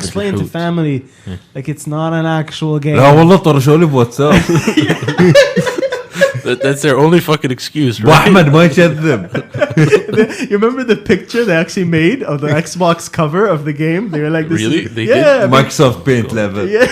explain to family like it's not an actual game. لا والله طرشوا لي بواتساب. That's their only fucking excuse, right? واحمد ما يكذب. You remember the picture they actually made of the Xbox cover of the game? They were like, this Really? is, They yeah, did? Microsoft Paint level. Yeah.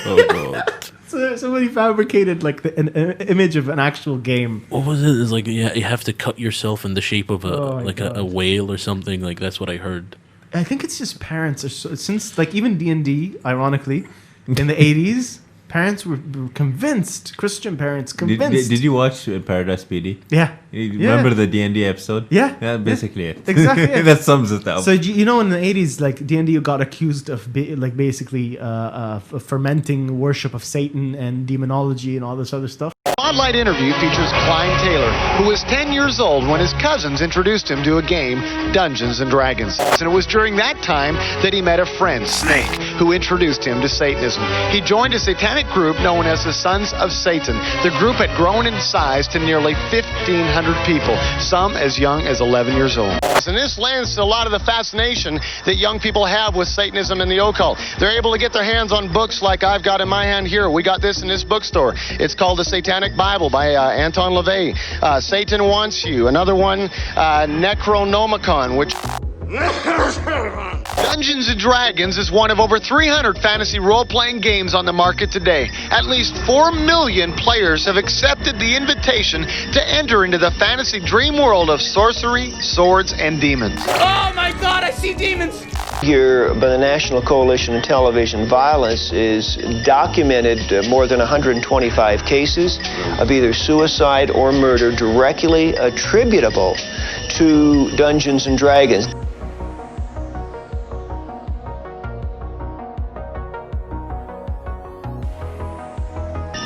Oh god. So somebody fabricated like an image of an actual game. What was it? It's like you have to cut yourself in the shape of a whale or something. Like that's what I heard. I think it's just parents are since like even D&D, ironically, in the 80s, parents were convinced, Christian parents convinced. Did you watch Paradise PD? Yeah. You remember the D&D episode? Yeah. Yeah, basically it. Exactly it. That sums it up. So you know in the 80s, like D&D got accused of basically fermenting worship of Satan and demonology and all this other stuff. Spotlight interview features Clyde Taylor, who was 10 years old when his cousins introduced him to a game, Dungeons and Dragons. And it was during that time that he met a friend, Snake, who introduced him to Satanism. He joined a satanic group known as the Sons of Satan. The group had grown in size to nearly 1,500 people, some as young as 11 years old. And this lends to a lot of the fascination that young people have with Satanism and the occult. They're able to get their hands on books like I've got in my hand here. We got this in this bookstore. It's called The Satanic Bible by Anton LaVey. Satan Wants You. Another one, Necronomicon, which... Dungeons & Dragons is one of over 300 fantasy role-playing games on the market today. At least 4 million players have accepted the invitation to enter into the fantasy dream world of sorcery, swords, and demons. Oh my god, I see demons! Here by the National Coalition on Television Violence is documented more than 125 cases of either suicide or murder directly attributable to Dungeons & Dragons.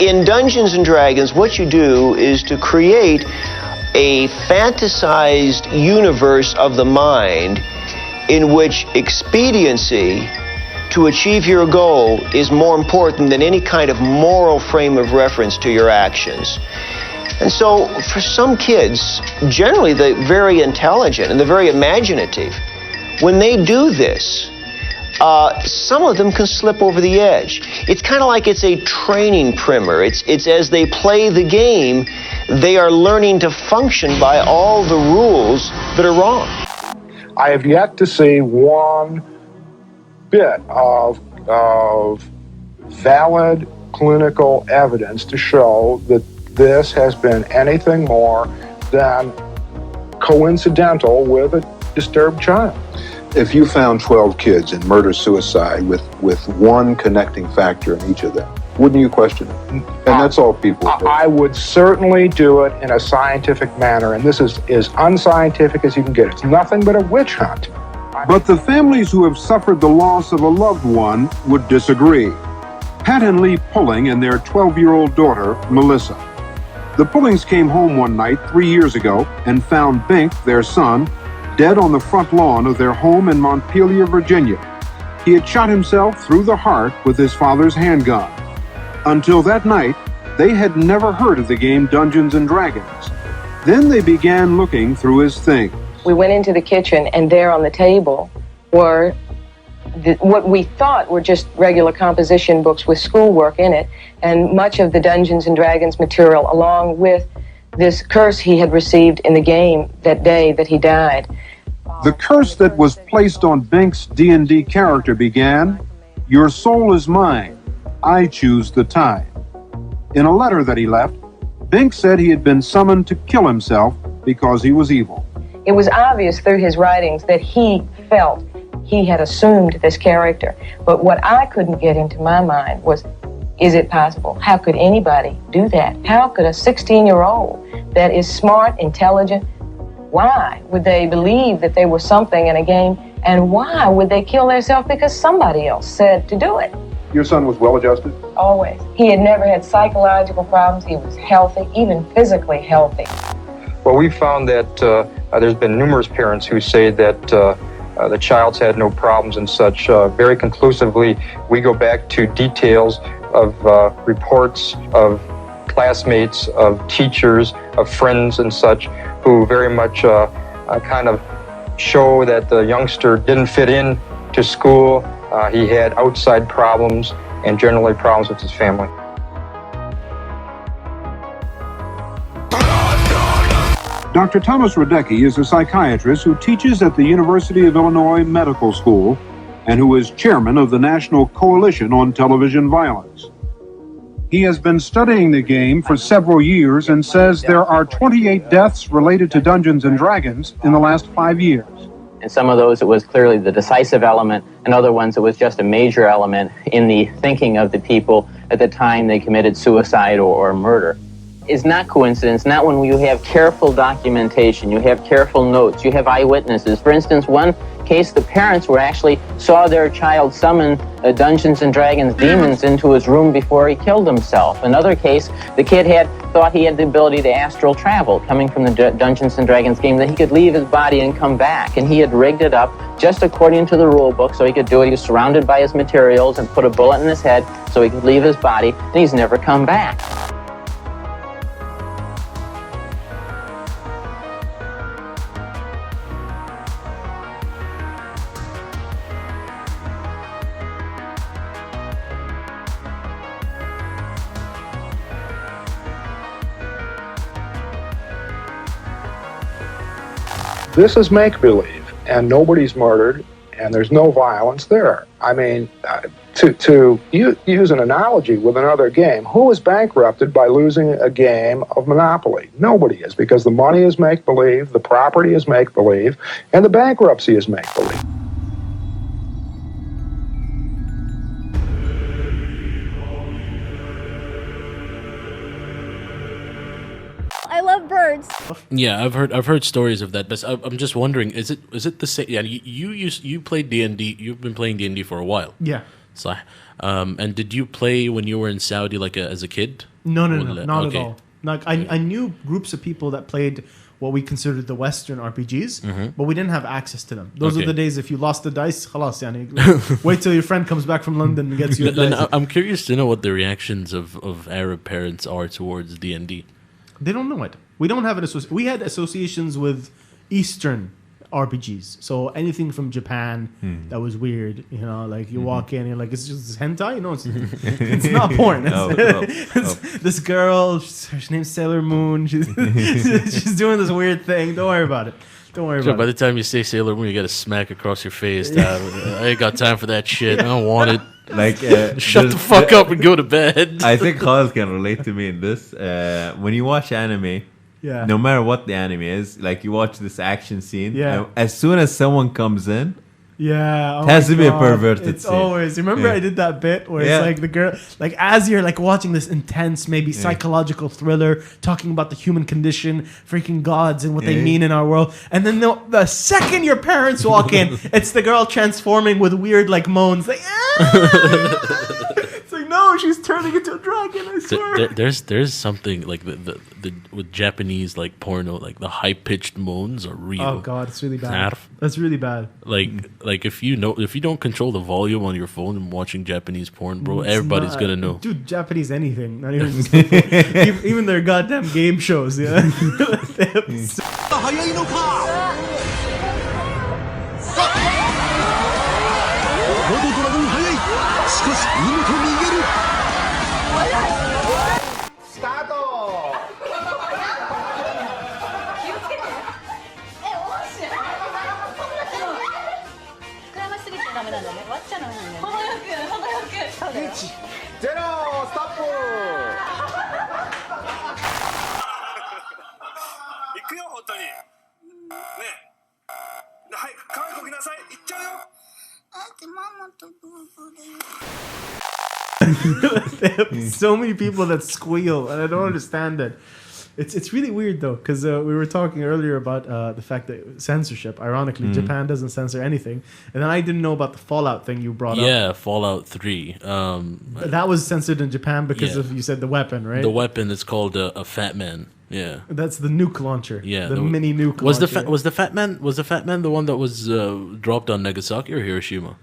In Dungeons & Dragons, what you do is to create a fantasized universe of the mind in which expediency to achieve your goal is more important than any kind of moral frame of reference to your actions. And so for some kids, generally the very intelligent and the very imaginative, when they do this, some of them can slip over the edge. It's kind of like it's a training primer. It's as they play the game, they are learning to function by all the rules that are wrong. I have yet to see one bit of valid clinical evidence to show that this has been anything more than coincidental with a disturbed child. If you found 12 kids in murder-suicide with one connecting factor in each of them, wouldn't you question it? And that's all people do. I would certainly do it in a scientific manner, and this is as unscientific as you can get. It's nothing but a witch hunt. But the families who have suffered the loss of a loved one would disagree. Pat and Lee Pulling and their 12-year-old daughter, Melissa. The Pullings came home one night 3 years ago and found Bink, their son, dead on the front lawn of their home in Montpelier, Virginia. He had shot himself through the heart with his father's handgun. Until that night, they had never heard of the game Dungeons & Dragons. Then they began looking through his things. We went into the kitchen, and there on the table were what we thought were just regular composition books with schoolwork in it, and much of the Dungeons & Dragons material, along with this curse he had received in the game that day that he died. The curse that was placed on Bink's D&D character began, "Your soul is mine. I choose the time." In a letter that he left, Bink said he had been summoned to kill himself because he was evil. It was obvious through his writings that he felt he had assumed this character. But what I couldn't get into my mind was, is it possible? How could anybody do that? How could a 16-year-old that is smart, intelligent, why would they believe that they were something in a game? And why would they kill themselves because somebody else said to do it? Your son was well-adjusted? Always. He had never had psychological problems. He was healthy, even physically healthy. Well, we found that there's been numerous parents who say that the child's had no problems and such. Very conclusively, we go back to details of reports of classmates, of teachers, of friends and such, who very much kind of show that the youngster didn't fit in to school, He had outside problems and generally problems with his family. Dr. Thomas Radecki is a psychiatrist who teaches at the University of Illinois Medical School and who is chairman of the National Coalition on Television Violence. He has been studying the game for several years and says there are 28 deaths related to Dungeons and Dragons in the last 5 years. In some of those, it was clearly the decisive element. In other ones, it was just a major element in the thinking of the people at the time they committed suicide or murder. It's not coincidence, not when you have careful documentation, you have careful notes, you have eyewitnesses. For instance, one case, the parents saw their child summon Dungeons and Dragons demons into his room before he killed himself. Another case, the kid thought he had the ability to astral travel, coming from the Dungeons and Dragons game, that he could leave his body and come back. And he had rigged it up just according to the rule book so he could do it. He was surrounded by his materials and put a bullet in his head so he could leave his body, and he's never come back. This is make-believe, and nobody's murdered, and there's no violence there. I mean, to use an analogy with another game, who is bankrupted by losing a game of Monopoly? Nobody is, because the money is make-believe, the property is make-believe, and the bankruptcy is make-believe. I love birds. Yeah, I've heard stories of that, but I'm just wondering, is it the same? Yeah, you played D&D. You've been playing D&D for a while. Yeah. So, and did you play when you were in Saudi, as a kid? No, not at all. Like I knew groups of people that played what we considered the Western RPGs, but we didn't have access to them. Those are the days if you lost the dice, khalas, yani, wait till your friend comes back from London and gets you a dice. I'm curious to know what the reactions of Arab parents are towards D&D. They don't know it. We don't have an we had associations with Eastern RPGs. So anything from Japan that was weird, like you walk in and you're like, it's just hentai? No, it's not porn. This girl, her name's Sailor Moon. She's doing this weird thing. Don't worry about it. By the time you say Sailor Moon, you got a smack across your face. I ain't got time for that shit. I don't want it. Shut the fuck up and go to bed. I think Khaled can relate to me in this. When you watch anime, no matter what the anime is, you watch this action scene. Yeah. As soon as someone comes in, it has to be a perverted scene. Always. Remember I did that bit where it's like the girl, as you're watching this intense, maybe psychological thriller, talking about the human condition, freaking gods and what they mean in our world. And then the second your parents walk in, it's the girl transforming with weird moans. It's like, no, she's turning into a dragon, I swear. There's something the with Japanese porno, the high pitched moans are real. Oh god, it's really bad. That's really bad. If you don't control the volume on your phone and watching Japanese porn, bro, everybody's gonna know. Dude, Japanese anything, not even just even their goddamn game shows, yeah. They have so many people that squeal, and I don't understand it. It's really weird though, because we were talking earlier about the fact that censorship. Ironically, Japan doesn't censor anything, and then I didn't know about the Fallout thing you brought up. Yeah, Fallout 3. That was censored in Japan because of, you said, the weapon, right? The weapon is called a Fat Man. Yeah, that's the nuke launcher. Yeah, the mini nuke. Was launcher. Was the Fat Man the one that was dropped on Nagasaki or Hiroshima?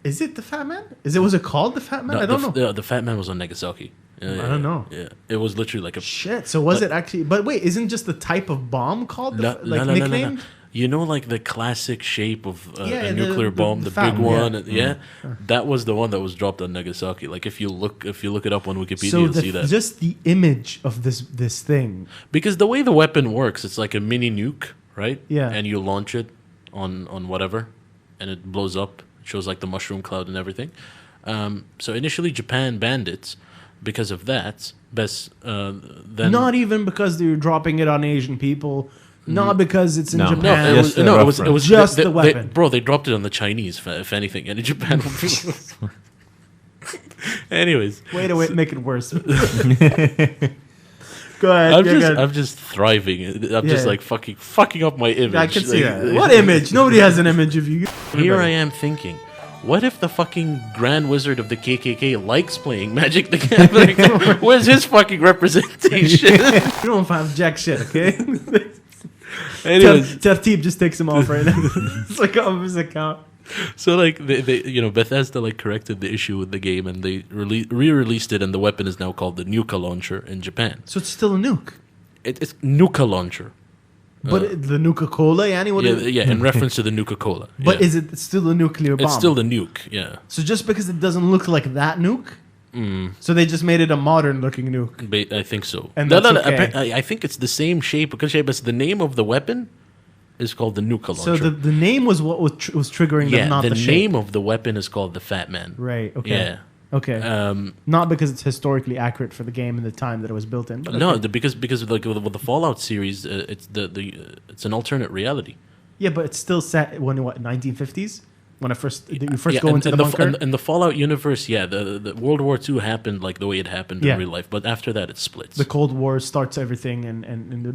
Is it the Fat Man? Was it called the Fat Man? No, I don't know. The Fat Man was on Nagasaki. I don't know. Yeah, it was literally like a shit. So was it actually? But wait, isn't just the type of bomb called nicknamed? You know, like the classic shape of a the nuclear bomb, the big fountain, one. Yeah, that was the one that was dropped on Nagasaki. Like if you look it up on Wikipedia, So you'll see that. just the image of this thing. Because the way the weapon works, it's like a mini nuke, right? Yeah. And you launch it on whatever, and it blows up. It shows like the mushroom cloud and everything. So initially, Japan banned it because of that. Then Not even because they're dropping it on Asian people. Not because it's in No. Japan. it was just the weapon. bro, they dropped it on the Chinese, if anything, and in Japan. Anyways, Way to make it worse. Go ahead. I'm just thriving. I'm just like fucking up my image. I can see Like, that. What image? Nobody has an image of you. Here I am thinking, what if the fucking Grand Wizard of the KKK likes playing Magic the Gathering? Where's his fucking representation? You don't have jack shit, okay? Anyways, Tertib just takes him off right now. It's like off his account. so like they Bethesda like corrected the issue with the game and they re-released it, and the weapon is now called the Nuka launcher in Japan. So it's still a nuke. It's Nuka launcher. But the Nuka-Cola, Yanni? In reference to the Nuka-Cola. But is it still a nuclear bomb? It's still the nuke, yeah. So just because it doesn't look like that nuke? So they just made it a modern-looking nuke? I think so. And that's okay. I think it's the same shape, but the name of the weapon is called the Nuka launcher. So the name was what was triggering them, not the shape? The name of the weapon is called the Fat Man. Right, okay. Yeah. Okay. Not because it's historically accurate for the game and the time that it was built in. But no, okay. because with the Fallout series, it's it's an alternate reality. Yeah, but it's still set when 1950s when you first go into the bunker. In the Fallout universe, the World War II happened like the way it happened in real life, but after that it splits. The Cold War starts everything, and the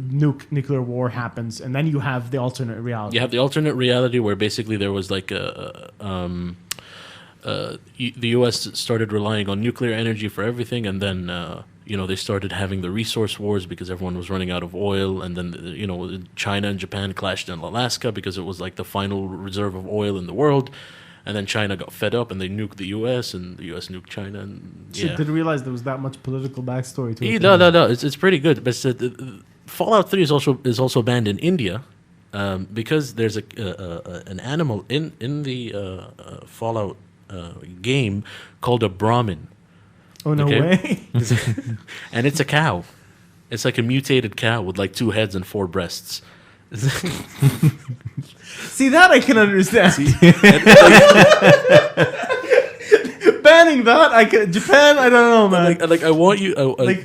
nuclear war happens, and then you have the alternate reality. You have the alternate reality where basically there was like the U.S. started relying on nuclear energy for everything, and then they started having the resource wars because everyone was running out of oil, and then China and Japan clashed in Alaska because it was like the final reserve of oil in the world, and then China got fed up and they nuked the U.S. and the U.S. nuked China. And Didn't realize there was that much political backstory to it. No, it's pretty good. But Fallout 3 is also banned in India. Because there's an animal in the Fallout game called a Brahmin. Oh, no way. And it's a cow. It's like a mutated cow with like 2 heads and 4 breasts. See, that I can understand. Banning that, Japan, I don't know, man. I want you,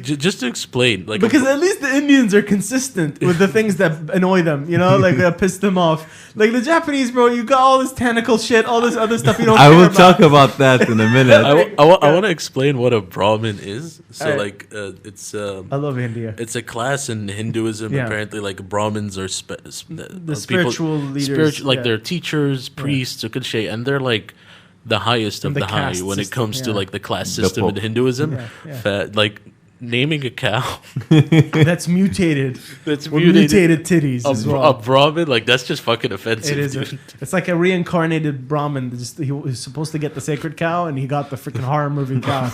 just to explain, because at least the Indians are consistent with the things that annoy them, that piss them off. Like the Japanese, bro, you got all this tentacle shit, all this other stuff you don't. I will talk about that in a minute. I want to explain what a Brahmin is. So, it's I love India. It's a class in Hinduism. Yeah. Apparently, like Brahmins are the spiritual leaders, they're teachers, priests, and they're like the highest of the high when it comes to like the class system in Hinduism. Like naming a cow that's mutated, mutated titties as well. A Brahmin, like that's just fucking offensive. It is. Dude. It's like a reincarnated Brahmin. He was supposed to get the sacred cow, and he got the freaking horror movie cow.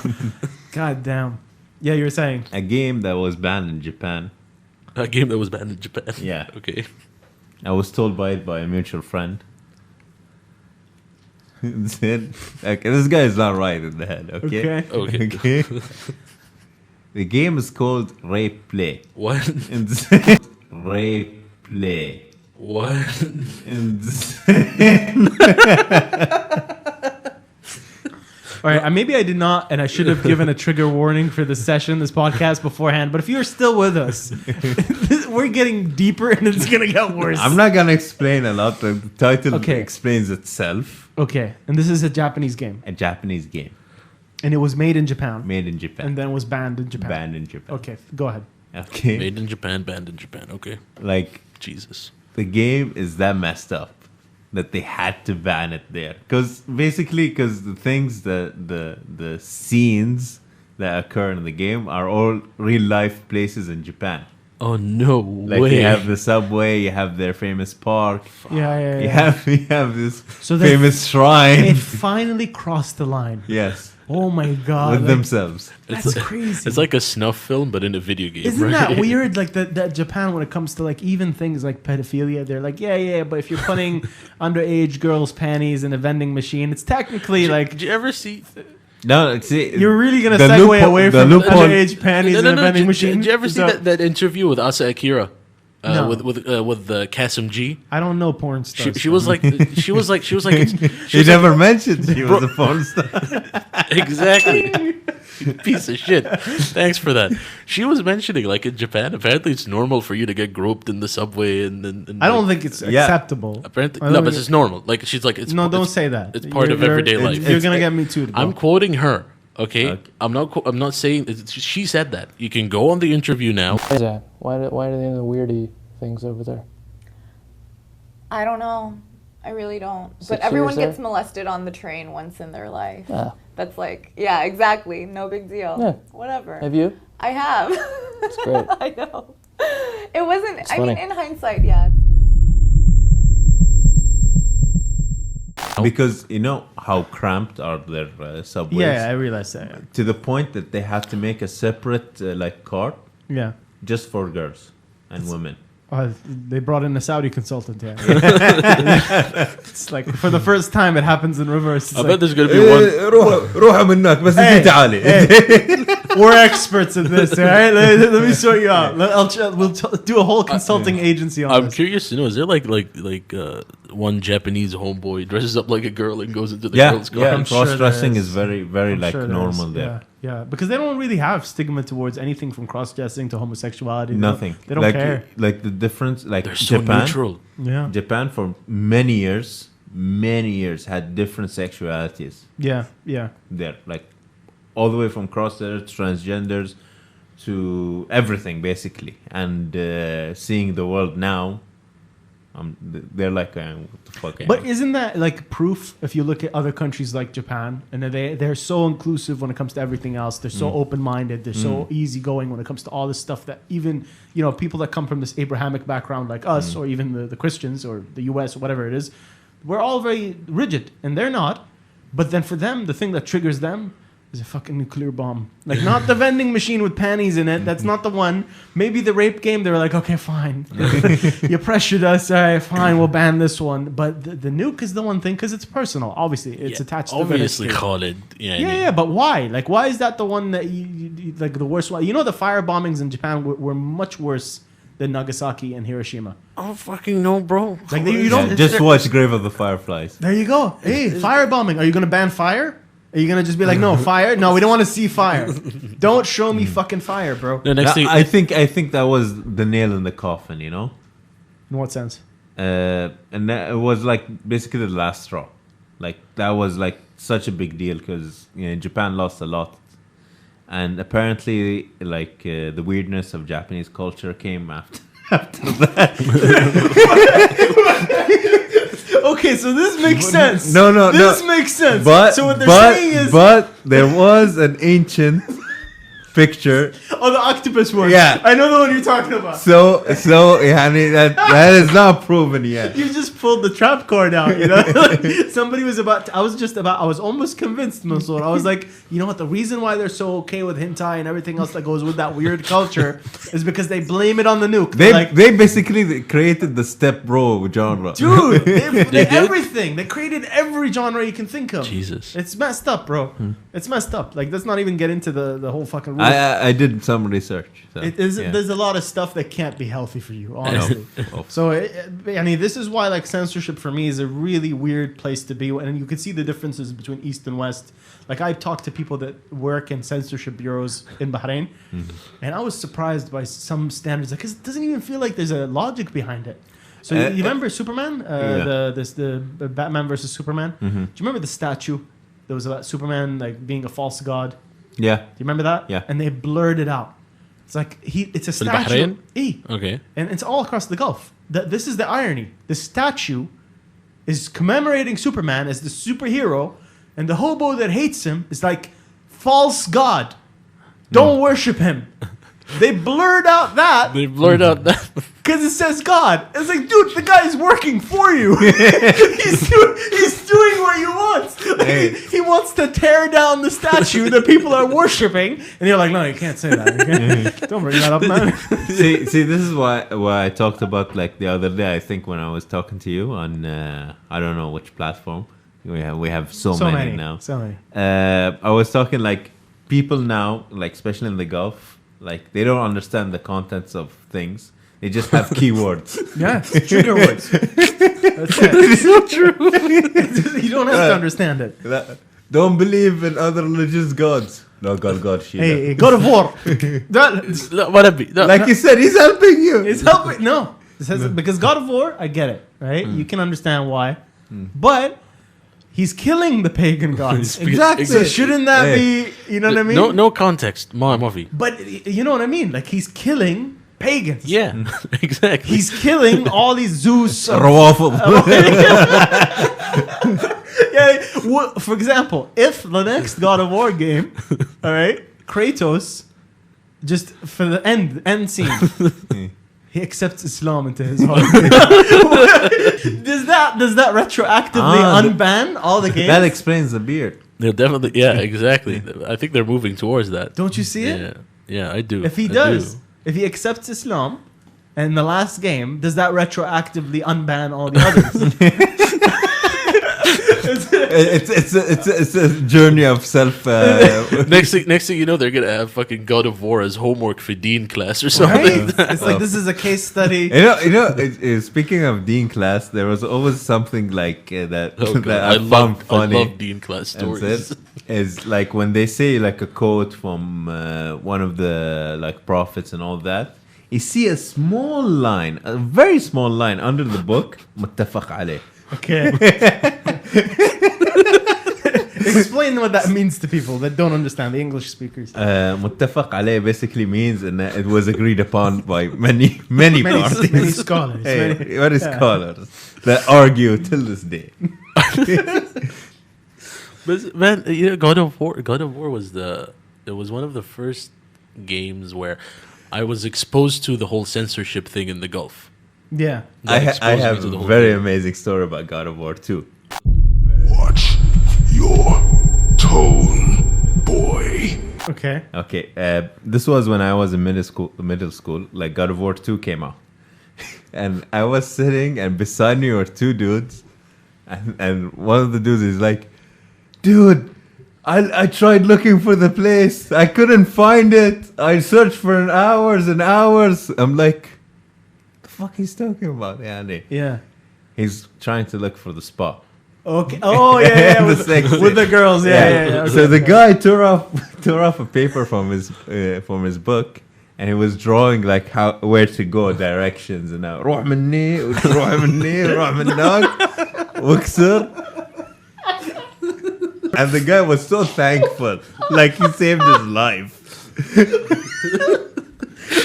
God damn. Yeah, you were saying a game that was banned in Japan. A game that was banned in Japan. Yeah. Okay. I was told by a mutual friend. Okay, this guy is not right in the head. Okay. The game is called Rape Play. What? Rape Play. What? All right, maybe I did not, and I should have given a trigger warning for this podcast beforehand. But if you're still with us, we're getting deeper, and it's gonna get worse. I'm not gonna explain a lot. The title explains itself. Okay, and this is a Japanese game. A Japanese game. And it was made in Japan. Made in Japan. And then was banned in Japan. Banned in Japan. Okay, go ahead. Okay. Made in Japan, banned in Japan. Okay. Like Jesus. The game is that messed up that they had to ban it there. Because the things, the scenes that occur in the game are all real life places in Japan. Oh no like way! You have the subway, you have their famous park. Yeah. You have this famous shrine. It finally crossed the line. Yes. Oh my god! with like, themselves. That's crazy. It's like a snuff film, but in a video game. Isn't right? that weird? Like that Japan, when it comes to like even things like pedophilia, they're like, yeah, but if you're putting underage girls' panties in a vending machine, it's technically like. Did you ever see? No, see, You're really gonna the segue loophole- away the from loophole- underage panties in a vending machine. Did you ever see So- that interview with Asa Akira? No. With Kasim G. I don't know porn stars. She was like she was like He never mentioned she was a porn star. Exactly. Piece of shit. Thanks for that. She was mentioning like in Japan, apparently it's normal for you to get groped in the subway and I don't like, think it's acceptable. Apparently, I don't no, but think it's normal. Like she's like, it's No, don't it's- say that. It's part of You're- everyday you're- life. You're gonna get me too. I'm quoting her. Okay, I'm not saying she said that. You can go on the interview now. Why is that? Why are they in the weirdy things over there? I don't know. I really don't. But 6 everyone years there? gets molested on the train once in their life. Yeah. That's like, yeah, exactly. No big deal. Yeah. Whatever. Have you? I have. That's great. I know. It wasn't, It's I mean, funny. in hindsight, yeah. Because you know how cramped are their subways. Yeah, I realize that. Yeah. To the point that they have to make a separate like car. Yeah. Just for girls and women. They brought in a Saudi consultant here. It's like for the first time it happens in reverse. I bet there's gonna be one. روح منك بس Hey, انت تعالي. We're experts in this, all right? Let me sort you out. We'll do a whole consulting agency on I'm this. curious to know: is there like one Japanese homeboy dresses up like a girl and goes into the Yeah, girl's car? yeah. I'm sure Cross-dressing there is very I'm like sure there normal is. there. Yeah, because they don't really have stigma towards anything from cross-dressing to homosexuality. Nothing. They don't like, care. Like the difference, like They're so Japan. neutral. Yeah. Japan for many years had different sexualities. Yeah. There, like all the way from cross-dressers, transgenders, to everything basically. And seeing the world now, they're like, what the fuck? But isn't that like proof if you look at other countries like Japan and they're so inclusive when it comes to everything else. They're so open-minded. They're so easygoing when it comes to all this stuff that even, people that come from this Abrahamic background like us or even the Christians or the US or whatever it is, we're all very rigid and they're not. But then for them, the thing that triggers them is a fucking nuclear bomb. Like, not the vending machine with panties in it. That's not the one. Maybe the rape game, they were like, okay, fine. You pressured us. All right, fine, we'll ban this one. But the nuke is the one thing because it's personal. Obviously, it's attached to the Obviously, history. Khalid. Yeah, but why? Like, why is that the one that you like the worst one? The fire bombings in Japan were much worse than Nagasaki and Hiroshima. I don't fucking know, bro. Like, you don't just watch Grave of the Fireflies. There you go. Hey, firebombing. Are you going to ban fire? Are you going to just be like, no, fire? No, we don't want to see fire. Don't show me fucking fire, bro. The next thing, I think that was the nail in the coffin, In what sense? And that, it was like basically the last straw. Like that was like such a big deal because Japan lost a lot, and apparently like the weirdness of Japanese culture came after that. Okay, so this makes sense. No. This makes sense. But so what they're saying is, there was an ancient picture. Oh, the octopus one. Yeah. I know the one you're talking about. So that is not proven yet. You just pulled the trap card out, Somebody was I was almost convinced, Mansoor. I was like, you know what? The reason why they're so okay with hentai and everything else that goes with that weird culture is because they blame it on the nuke. They basically created the step bro genre. Dude, they everything. They created every genre you can think of. Jesus. It's messed up, bro. It's messed up. Like, let's not even get into the whole fucking rules. I did some research. So, There's a lot of stuff that can't be healthy for you, honestly. So, this is why like censorship for me is a really weird place to be, and you can see the differences between East and West. Like, I've talked to people that work in censorship bureaus in Bahrain, and I was surprised by some standards because it doesn't even feel like there's a logic behind it. So you remember Superman, the Batman versus Superman? Do you remember the statue that was about Superman like being a false god? Yeah. Do you remember that? Yeah. And they blurred it out. It's like it's a statue. Bahrain? Okay. And it's all across the Gulf. This is the irony. The statue is commemorating Superman as the superhero, and the hobo that hates him is like, false god. Don't worship him. They blurred out that. Because it says God. It's like, dude, the guy is working for you. he's doing what you want. Like, he wants to tear down the statue that people are worshiping. And you're like, no, you can't say that. Don't bring that up, man. see, this is why I talked about like the other day. I think when I was talking to you on I don't know which platform. We have so many now. So many. I was talking like people now, like especially in the Gulf, like they don't understand the contents of things. They just have keywords. Yeah, trigger words. That's it. It's so true. You don't have to understand it. Don't believe in other religious gods. No, God, shit. Hey, God of War. Like you said, he's helping you. He's helping. No. Because God of War, I get it, right? You can understand why. But he's killing the pagan gods. Exactly. So shouldn't that be, you know what I mean? No context. Movie. But you know what I mean? Like he's killing pagans. Yeah, exactly. He's killing all these Zeus. For example, if the next God of War game, all right, Kratos, just for the end scene, he accepts Islam into his heart. does that retroactively unban all the games? That explains the beard. Yeah, definitely. Yeah, exactly. I think they're moving towards that. Don't you see it? Yeah, I do. If he does, if he accepts Islam in the last game, does that retroactively unban all the others? It's a journey of self. Next thing you know, they're gonna have fucking God of War as homework for Dean class or something. Right? It's like this is a case study. You know. Speaking of Dean class, there was always something like that. That I found funny. I love Dean class stories. Is like when they say like a quote from one of the like prophets and all that. You see a small line, a very small line under the book. متفق عليه. Okay. Explain what that means to people that don't understand, the English speakers. متفق عليه basically means and it was agreed upon by many parties. Many scholars. Many scholars that argue till this day. But man, you know, God of War was one of the first games where I was exposed to the whole censorship thing in the Gulf. Yeah. I have a very amazing story about God of War 2. Watch your tone, boy. Okay. This was when I was in middle school. Like God of War 2 came out, and I was sitting, and beside me were two dudes, and one of the dudes is like, "Dude, I tried looking for the place. I couldn't find it. I searched for hours and hours." I'm like, "The fuck he's talking about, Andy?" Yeah. He's trying to look for the spot. Okay. Oh yeah, with the girls. Yeah. So the guy tore off a paper from his book, and he was drawing like where to go, directions, and now روح مني وتروح مني روح منك واكسر. And the guy was so thankful, like he saved his life.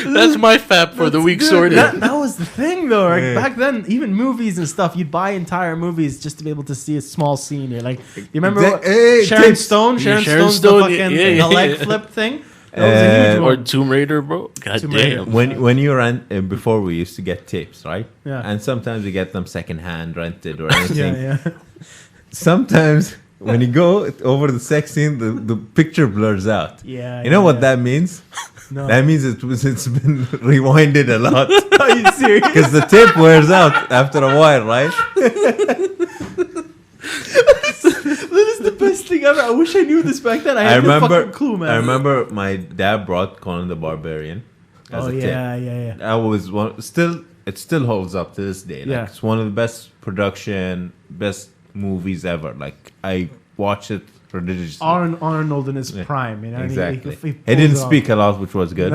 That's my fap for the week sorted. That was the thing, though. Right? Back then, even movies and stuff, you'd buy entire movies just to be able to see a small scene. You're like, you remember Sharon Stone? Sharon Stone, the leg flip thing. That was a huge one. Or Tomb Raider, bro. God damn. When you rent, before we used to get tapes, right? Yeah. And sometimes we get them secondhand, rented, or anything. Yeah. Sometimes when you go over the sex scene, the picture blurs out. Yeah. You know what that means? No. That means it's been rewinded a lot. Are you serious? Because the tape wears out after a while, right? That is the best thing ever. I wish I knew this back then. I had no fucking clue, man. I remember my dad brought Conan the Barbarian as a tape. Yeah. That was it still holds up to this day. Like, it's one of the best best movies ever. Like, I watch it religiously. Arnold in his prime, you know. Exactly. He didn't speak a lot, which was good.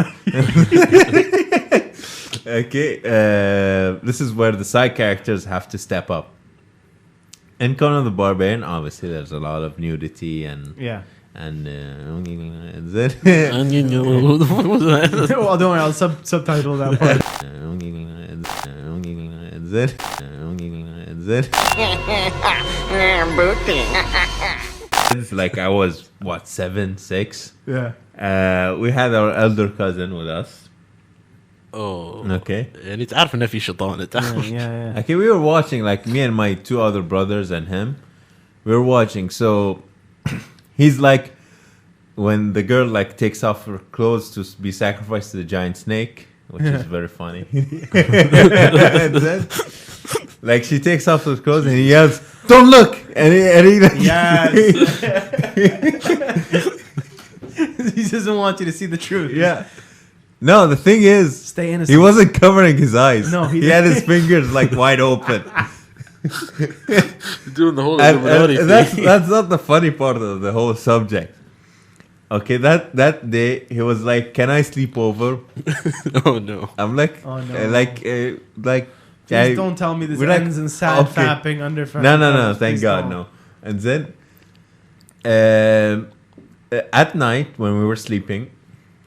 Okay, this is where the side characters have to step up. In Conan the Barbarian, obviously, there's a lot of nudity and then Who the fuck was that? Well, don't worry, I'll subtitle that part. It's like I was 7, 6. Yeah. We had our elder cousin with us. Oh. Okay. يعني تعرف إن في شيطان Yeah. Okay, we were watching, like me and my 2 other brothers and him. We were watching. So he's like, when the girl like takes off her clothes to be sacrificed to the giant snake, which is very funny. And then, like she takes off her clothes and he yells, "Don't look!" And he like, Yes. He doesn't want you to see the truth. Yeah. No, the thing is, Stay innocent. he wasn't covering his eyes. No, he had his fingers like wide open. Doing the whole And Illuminati thing. that's not the funny part of the whole subject. Okay, that day he was like, "Can I sleep over?" Oh no! I'm like, Oh, no. Please don't tell me this we're like, ends in sad fapping under. No, thank God, no. And then, at night when we were sleeping,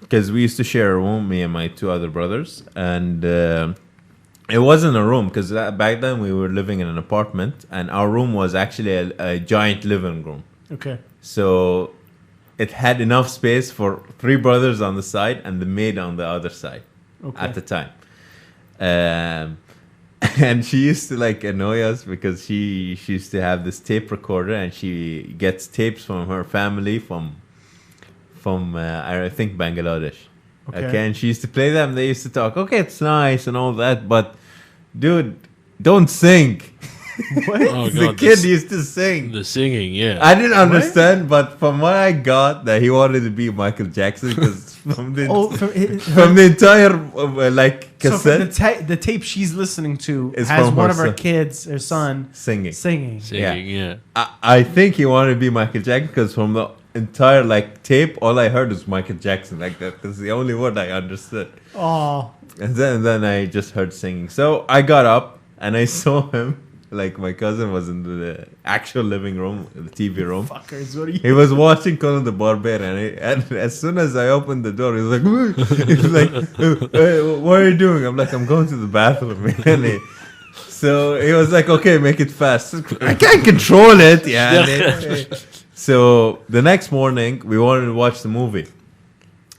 because we used to share a room, me and my 2 other brothers, and it wasn't a room because back then we were living in an apartment, and our room was actually a giant living room. Okay. So it had enough space for 3 brothers on the side and the maid on the other side at the time. And she used to like annoy us because she used to have this tape recorder and she gets tapes from her family from I think Bangladesh. Okay, and she used to play them. They used to talk, okay, it's nice and all that, but dude, don't sing. What? Oh, The God, kid used to sing. The singing, yeah. I didn't understand, but from what I got, that he wanted to be Michael Jackson because from the from the entire like cassette, so the tape she's listening to Is has from one her of her son. kids, her son, singing. Singing, yeah. I think he wanted to be Michael Jackson because from the entire like tape, all I heard was Michael Jackson. Like that's the only word I understood. Oh. And then I just heard singing. So I got up and I saw him. Like my cousin was in the actual living room, the TV room. Fuckers, what are you? He was watching Conan the Barbarian, and as soon as I opened the door, he was like, "What are you doing?" I'm like, "I'm going to the bathroom." So he was like, "Okay, make it fast." I can't control it, yeah. So the next morning, we wanted to watch the movie.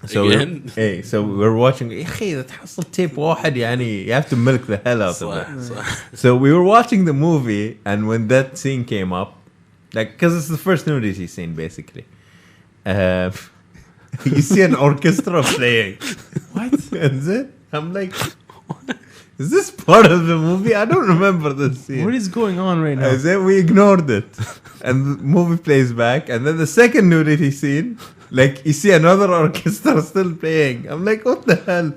So Again? we're watching. that حصل tape واحد يعني, you have to milk the hell out of it. So we were watching the movie, and when that scene came up, like, because it's the first nudity scene, basically. You see an orchestra playing. What? That's it. I'm like, is this part of the movie? I don't remember this scene. What is going on right now? And then we ignored it, and the movie plays back, and then the second nudity scene. Like, you see another orchestra still playing. I'm like, what the hell?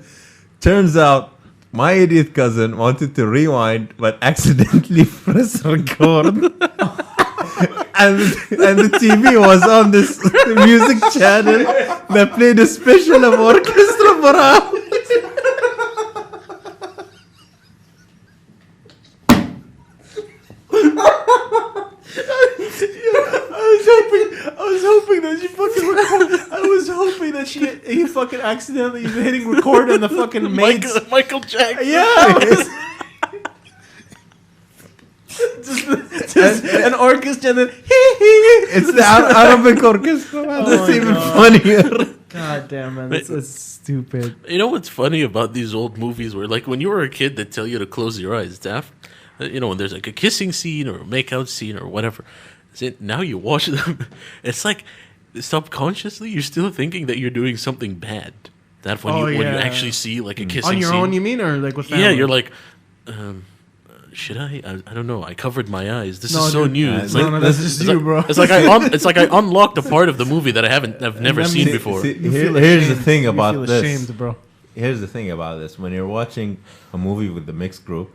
Turns out, my idiot cousin wanted to rewind, but accidentally press record. and the TV was on this music channel that played a special of orchestra for hours. I was hoping that she fucking record. I was hoping that he fucking accidentally hitting record on the fucking maid's. Michael Jackson. Yeah. Just an orchestra and then It's the Arabic orchestra. That's even funnier. God damn, man. That's stupid. You know what's funny about these old movies where, like, when you were a kid, they tell you to close your eyes, Daff? You know, when there's like a kissing scene or a makeout scene or whatever. Now you watch them, it's like subconsciously you're still thinking that you're doing something bad. That when you actually see like a kissing on your scene, own, you mean, or like with family? Yeah, you're like, should I don't know. I covered my eyes. This is so new. It's like, that's just you, bro. It's like I unlocked a part of the movie that I've never seen before. Here's the thing about this. Ashamed, bro. Here's the thing about this. When you're watching a movie with the mixed group,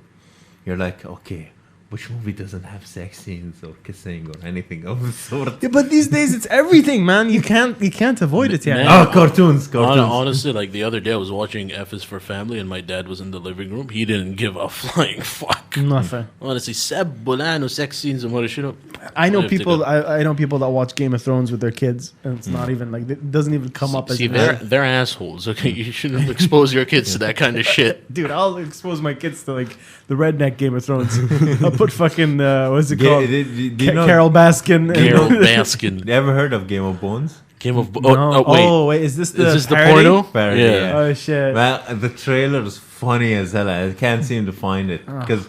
you're like, okay, which movie doesn't have sex scenes or kissing or anything of the sort? Yeah, but these days it's everything, man. You can't avoid it, yeah. Man, cartoons. Honestly, like the other day, I was watching F is for Family, and my dad was in the living room. He didn't give a flying fuck. Nothing. Honestly, Seb Bolano sex scenes and what shit up. I know people. I know people that watch Game of Thrones with their kids, and it's not even like it doesn't even come up as. See, they're assholes. Okay, you shouldn't expose your kids to that kind of shit, dude. I'll expose my kids to like the redneck Game of Thrones. I'll put fucking what's it called? Do you know Carol Baskin. Carol Baskin. You ever heard of Game of Bones? Game of No. wait. Is this the the porno? Parody, Yeah. Oh shit. Man, the trailer is funny as hell. I can't seem to find it because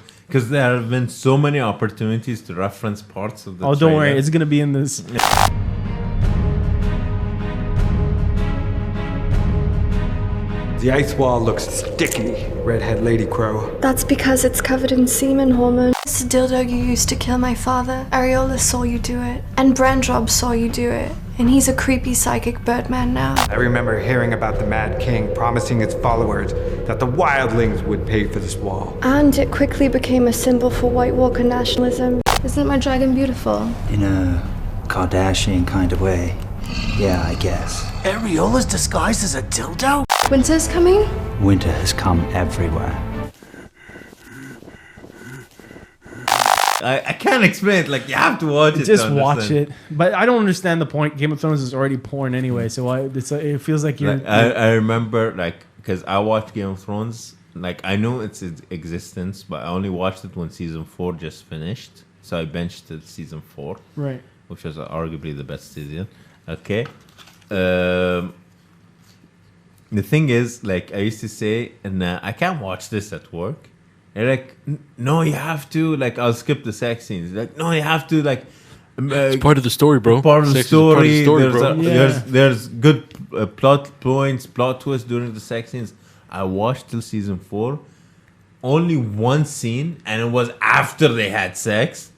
there have been so many opportunities to reference parts of the Oh, trailer. don't worry, it's gonna be in this. The ice wall looks sticky, redhead lady crow. That's because it's covered in semen hormones. It's the dildo you used to kill my father. Areola saw you do it. And Brandrob saw you do it. And he's a creepy psychic birdman now. I remember hearing about the Mad King promising his followers that the wildlings would pay for this wall. And it quickly became a symbol for White Walker nationalism. Isn't my dragon beautiful? In a Kardashian kind of way. Yeah, I guess. Areola's disguised as a dildo? Winter's coming? Winter has come everywhere. I can't explain it. Like, you have to watch it. Just to watch understand. it. But I don't understand the point. Game of Thrones is already porn anyway, so it feels like you're. Like, I remember, like, because I watched Game of Thrones. Like, I know its existence, but I only watched it when season 4 just finished. So I benched it season 4. Right. Which was arguably the best season. Okay. The thing is, like, I used to say, and I can't watch this at work. They're like, no, you have to. Like, I'll skip the sex scenes. Like, no, you have to. Like, it's part of the story, bro. Part of the Sex is part of the story. bro. There's good plot points, plot twists during the sex scenes. I watched till season 4. Only one scene, and it was after they had sex.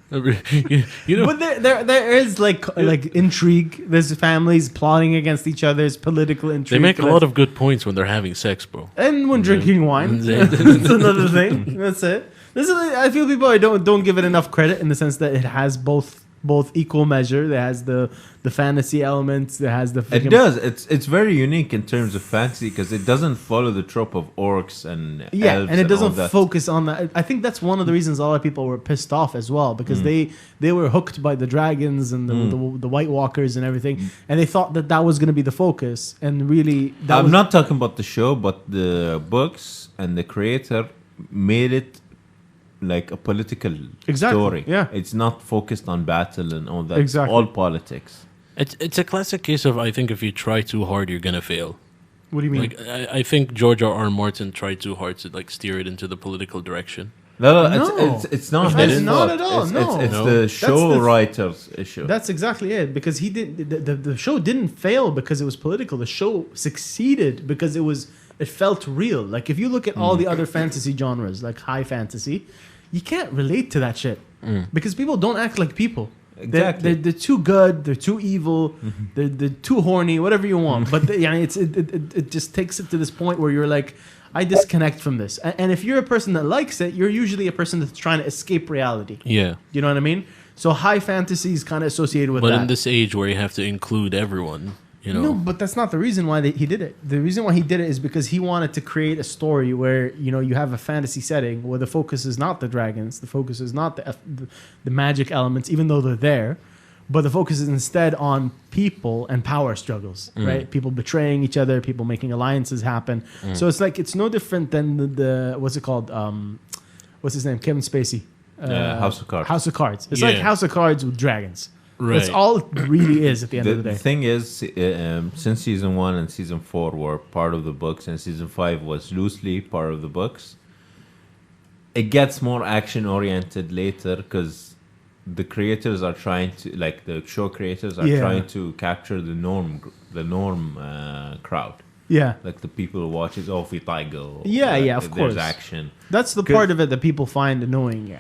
You know, but there is like intrigue. There's families plotting against each other. There's political intrigue. they make a lot of good points when they're having sex, bro. and when drinking wine. That's another thing. That's it. This is. I feel people don't give it enough credit in the sense that it has both equal measure. It has the fantasy elements. It has the. It does. It's very unique in terms of fantasy because it doesn't follow the trope of orcs and elves and it all doesn't that. focus on that. I think that's one of the reasons a lot of people were pissed off as well because they were hooked by the dragons and the White Walkers and everything, and they thought that was going to be the focus. And really, I'm not talking about the show, but the books and the creator made it like a political story. Yeah, it's not focused on battle and all that. Exactly. It's all politics. It's a classic case of I think if you try too hard, you're gonna fail. What do you mean? Like I think George R. Martin tried too hard to like steer it into the political direction. No, it's not. It's not at all. It's the show writer's issue. That's exactly it. Because he did the show didn't fail because it was political. The show succeeded because it felt real. Like if you look at all the other fantasy genres, like high fantasy, you can't relate to that shit because people don't act like people. Exactly. They're too good. They're too evil. They're too horny. Whatever you want. But it just takes it to this point where you're like, I disconnect from this. And if you're a person that likes it, you're usually a person that's trying to escape reality. Yeah. You know what I mean? So high fantasy is kind of associated with that. But in this age where you have to include everyone, you know. No, but that's not the reason why he did it. The reason why he did it is because he wanted to create a story where, you know, you have a fantasy setting where the focus is not the dragons, the focus is not the magic elements, even though they're there, but the focus is instead on people and power struggles, right? People betraying each other, people making alliances happen. So it's like, it's no different than the what's it called? What's his name? Kevin Spacey. House of Cards. House of Cards. It's like House of Cards with dragons. Right. That's all it really is at the end of the day. The thing is, since season 1 and season 4 were part of the books, and season 5 was loosely part of the books, it gets more action oriented later because the creators are trying to, like the show creators are trying to capture the norm crowd. Yeah. Like the people who watch it, fi tiger. Of course. There's action. That's the part of it that people find annoying.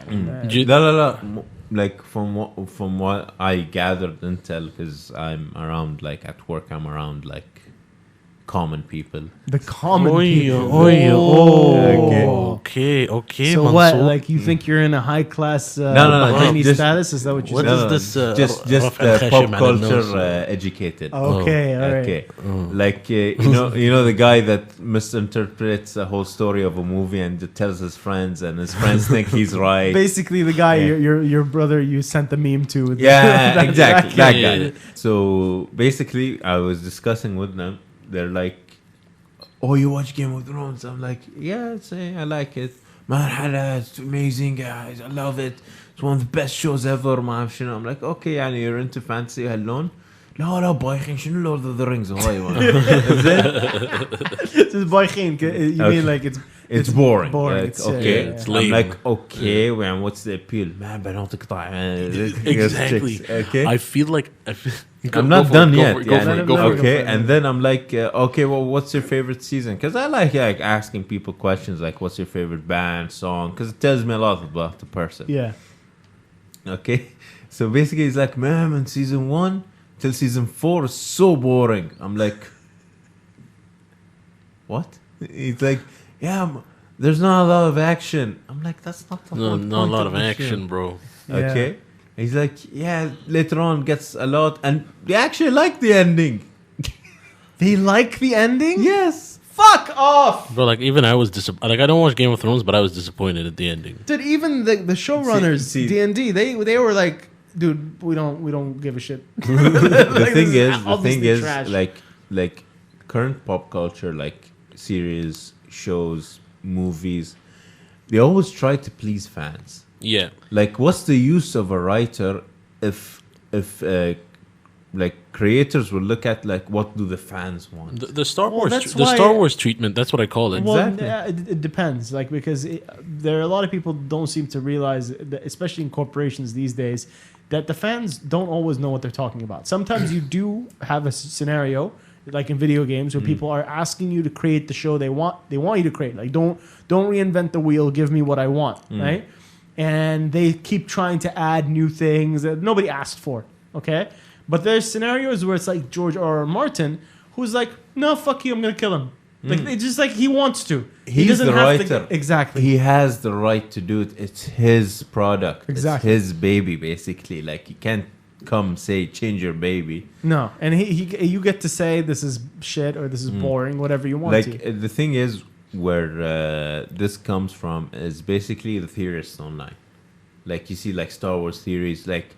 Like from what I gathered intel, because I'm around, like at work, I'm around like common people. The common people. Okay. So Mansoor. what? Like you think you're in a high class Bahraini status? Is that what you're saying? What is this? Just pop culture educated. Okay, all right. Okay, like you know the guy that misinterprets the whole story of a movie and tells his friends, and his friends think he's right. Basically, the guy your brother you sent the meme to. With Exactly, that guy. Yeah. So basically, I was discussing with them. They're like, "Oh, you watch Game of Thrones?" I'm like, "Yeah, I like it, man. It's amazing, guys. I love it. It's one of the best shows ever, man." I'm like, "Okay, and you're into fantasy alone?" لا بايخين شنو Lord of the Rings هاي This is بايخين. You mean like it's boring. Boring. Like, It's, okay. yeah. It's I'm lame. like, okay, well, what's the appeal? Man, بنات تقطع. Exactly. Okay. I feel like I'm not done yet. Go for it. Okay, and then I'm like, okay, well, what's your favorite season? Because I like asking people questions like, what's your favorite band, song? Because it tells me a lot about the person. Yeah. Okay, so basically, he's like, man, in season 1 till season 4 is so boring. I'm like, what? He's like, yeah, there's not a lot of action. I'm like, that's not the whole Not a point lot of of the action, show. bro. Okay. He's like, yeah, later on gets a lot. And they actually like the ending. They like the ending? Yes. Fuck off! Bro, like, even I was disappointed. Like, I don't watch Game of Thrones, but I was disappointed at the ending. Dude, even the showrunners, See- D&D, they were like, dude, we don't give a shit. The thing is, obviously trash. like current pop culture, like series, shows, movies, they always try to please fans. Yeah. Like, what's the use of a writer if like creators will look at like what do the fans want? The Star Wars, that's the why- Star Wars treatment. That's what I call it. Well, it depends, like, because there are a lot of people don't seem to realize, that, especially in corporations these days, that the fans don't always know what they're talking about. Sometimes you do have a scenario, like in video games, where people are asking you to create the show they want you to create. Like, don't reinvent the wheel. Give me what I want, right? And they keep trying to add new things that nobody asked for. Okay, but there's scenarios where it's like George R.R. Martin, who's like, no, fuck you, I'm gonna kill him. Like, it's just like he wants to. He's the writer. Exactly. He has the right to do it. It's his product. Exactly. It's his baby, basically. Like, you can't come say change your baby. No, and he you get to say this is shit or this is boring, whatever you want Like, to. the thing is, where this comes from is basically the theorists online. Like, you see like Star Wars theories, like,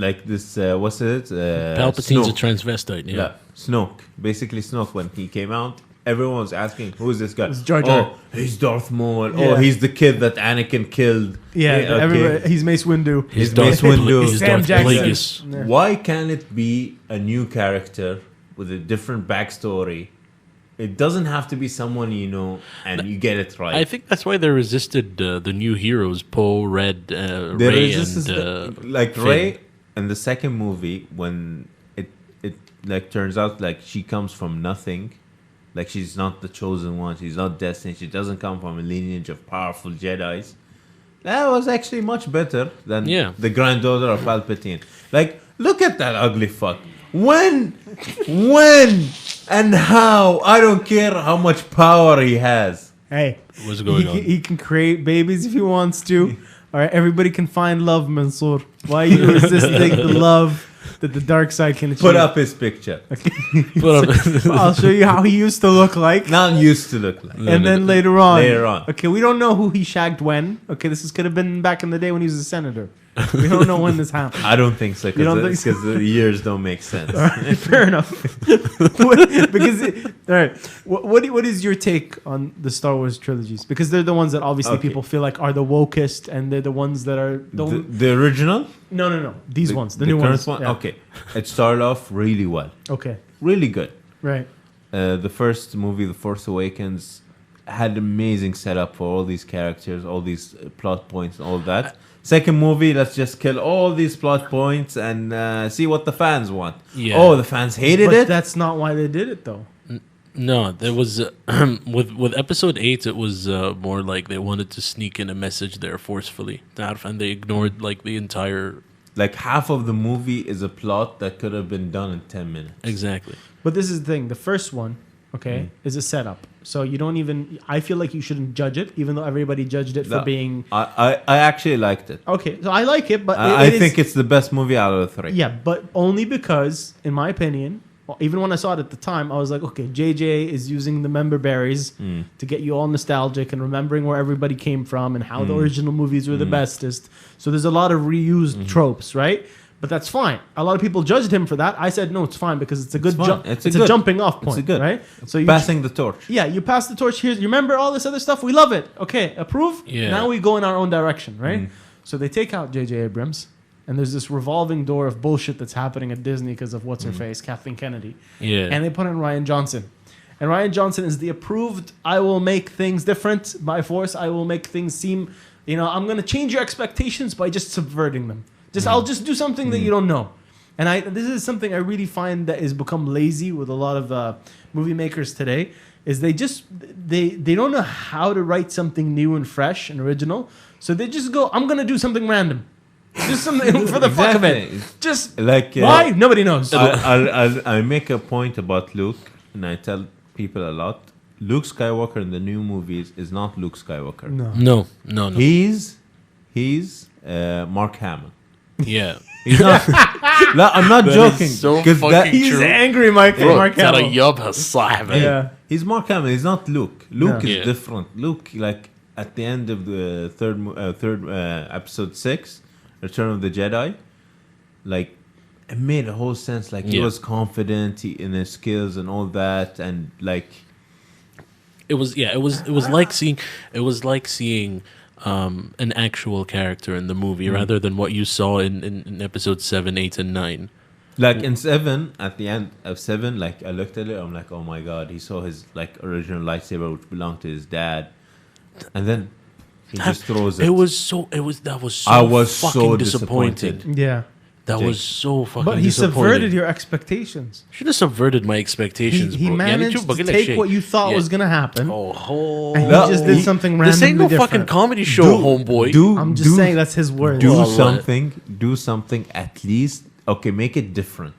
like this, what's it? Palpatine's a Snoke. transvestite. Yeah. Snoke. Basically, Snoke, when he came out, everyone was asking, who is this guy? It's Jar Jar. Oh, he's Darth Maul. Yeah. Oh, he's the kid that Anakin killed. Yeah, everybody, he's Mace Windu. He's Mace Windu. He's Sam Darth Jackson. Plagueis. Yeah. Why can't it be a new character with a different backstory? It doesn't have to be someone you know, and you get it right. I think that's why they resisted the new heroes, Poe, Red, They Rey, resisted and like Finn. Rey in the second movie, when it like turns out like she comes from nothing, like she's not the chosen one, she's not destined, she doesn't come from a lineage of powerful Jedis. That was actually much better than the granddaughter of Palpatine. Like, look at that ugly fuck. When and how? I don't care how much power he has. Hey, what's going on? He can create babies if he wants to. All right, everybody can find love, Mansoor. Why are you resisting the love that the dark side can achieve? Put up his picture. I'll show you how he used to look like. Not used to look like. And then later on. Later on. Okay, we don't know who he shagged when. Okay, could have been back in the day when he was a senator. We don't know when this happened. I don't think so, because the years don't make sense. All right, fair enough. Because all right, what is your take on the Star Wars trilogies? Because they're the ones that obviously people feel like are the wokest, and they're the ones that are the original. No. These ones, the new ones. One? Yeah. Okay, it started off really well. Okay, really good. Right. The first movie, The Force Awakens, had amazing setup for all these characters, all these plot points, and all that. Second movie, let's just kill all these plot points and see what the fans want. Yeah. Oh, the fans hated it. That's not why they did it, though. No, there was with Episode 8. It was more like they wanted to sneak in a message there forcefully, and they ignored like the entire. Like half of the movie is a plot that could have been done in 10 minutes. Exactly. But this is the thing. The first one, okay, is a setup. So you don't even. I feel like you shouldn't judge it, even though everybody judged it for being. I actually liked it. Okay, so I like it, but I think it's the best movie out of the three. Yeah, but only because, in my opinion, well, even when I saw it at the time, I was like, okay, JJ is using the member berries to get you all nostalgic and remembering where everybody came from and how the original movies were the bestest. So there's a lot of reused tropes, right? But that's fine. A lot of people judged him for that. I said no, it's fine because it's a good jump. It's a jumping off point, it's good. right? So you passing the torch. Yeah, you pass the torch here. You remember all this other stuff? We love it. Okay, approve. Yeah. Now we go in our own direction, right? So they take out J.J. Abrams, and there's this revolving door of bullshit that's happening at Disney because of what's her face, Kathleen Kennedy. Yeah. And they put in Ryan Johnson. And Ryan Johnson is the approved, I will make things different by force. I will make things seem, I'm going to change your expectations by just subverting them. I'll just do something that you don't know. And this is something I really find that has become lazy with a lot of movie makers today, is they don't know how to write something new and fresh and original. So they just go, I'm going to do something random. Just something for the fuck of it. Just why? Nobody knows. I'll make a point about Luke, and I tell people a lot. Luke Skywalker in the new movies is not Luke Skywalker. No. He's Mark Hamill. Yeah. He's not. No, I'm not joking. He's angry, Mark Hamill. Yeah. He's Mark Hamill. He's not Luke. Luke is different. Luke, like at the end of the third episode 6, Return of the Jedi, like it made a whole sense. Like he was confident in his skills and all that, and like it was like seeing an actual character in the movie rather than what you saw in episodes 7, 8, and 9. Like in 7, at the end of 7, like I looked at it, I'm like, oh my god, he saw his like original lightsaber which belonged to his dad, and then he just throws it. I was so fucking disappointed. Yeah. That was so fucking But he subverted your expectations. Should have subverted my expectations. He bro. managed to take what you thought was going to happen. Oh, and he just did something randomly This ain't no different. fucking comedy show, homeboy. I'm just saying that's his word. Do something at least. Okay, make it different.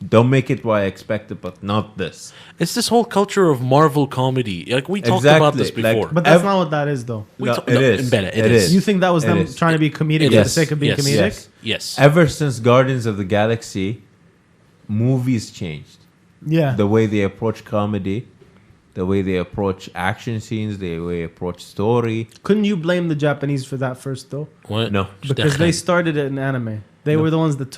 Don't make it what I expected, but not this. It's this whole culture of Marvel comedy. Like we talked about this before. But that's not what that is, though. It is. You think that was them trying to be comedic for the sake of being comedic? Yes. Ever since Guardians of the Galaxy, movies changed. Yeah. The way they approach comedy, the way they approach action scenes, the way they approach story. Couldn't you blame the Japanese for that first, though? What? No. Because they started it in anime. They were the ones that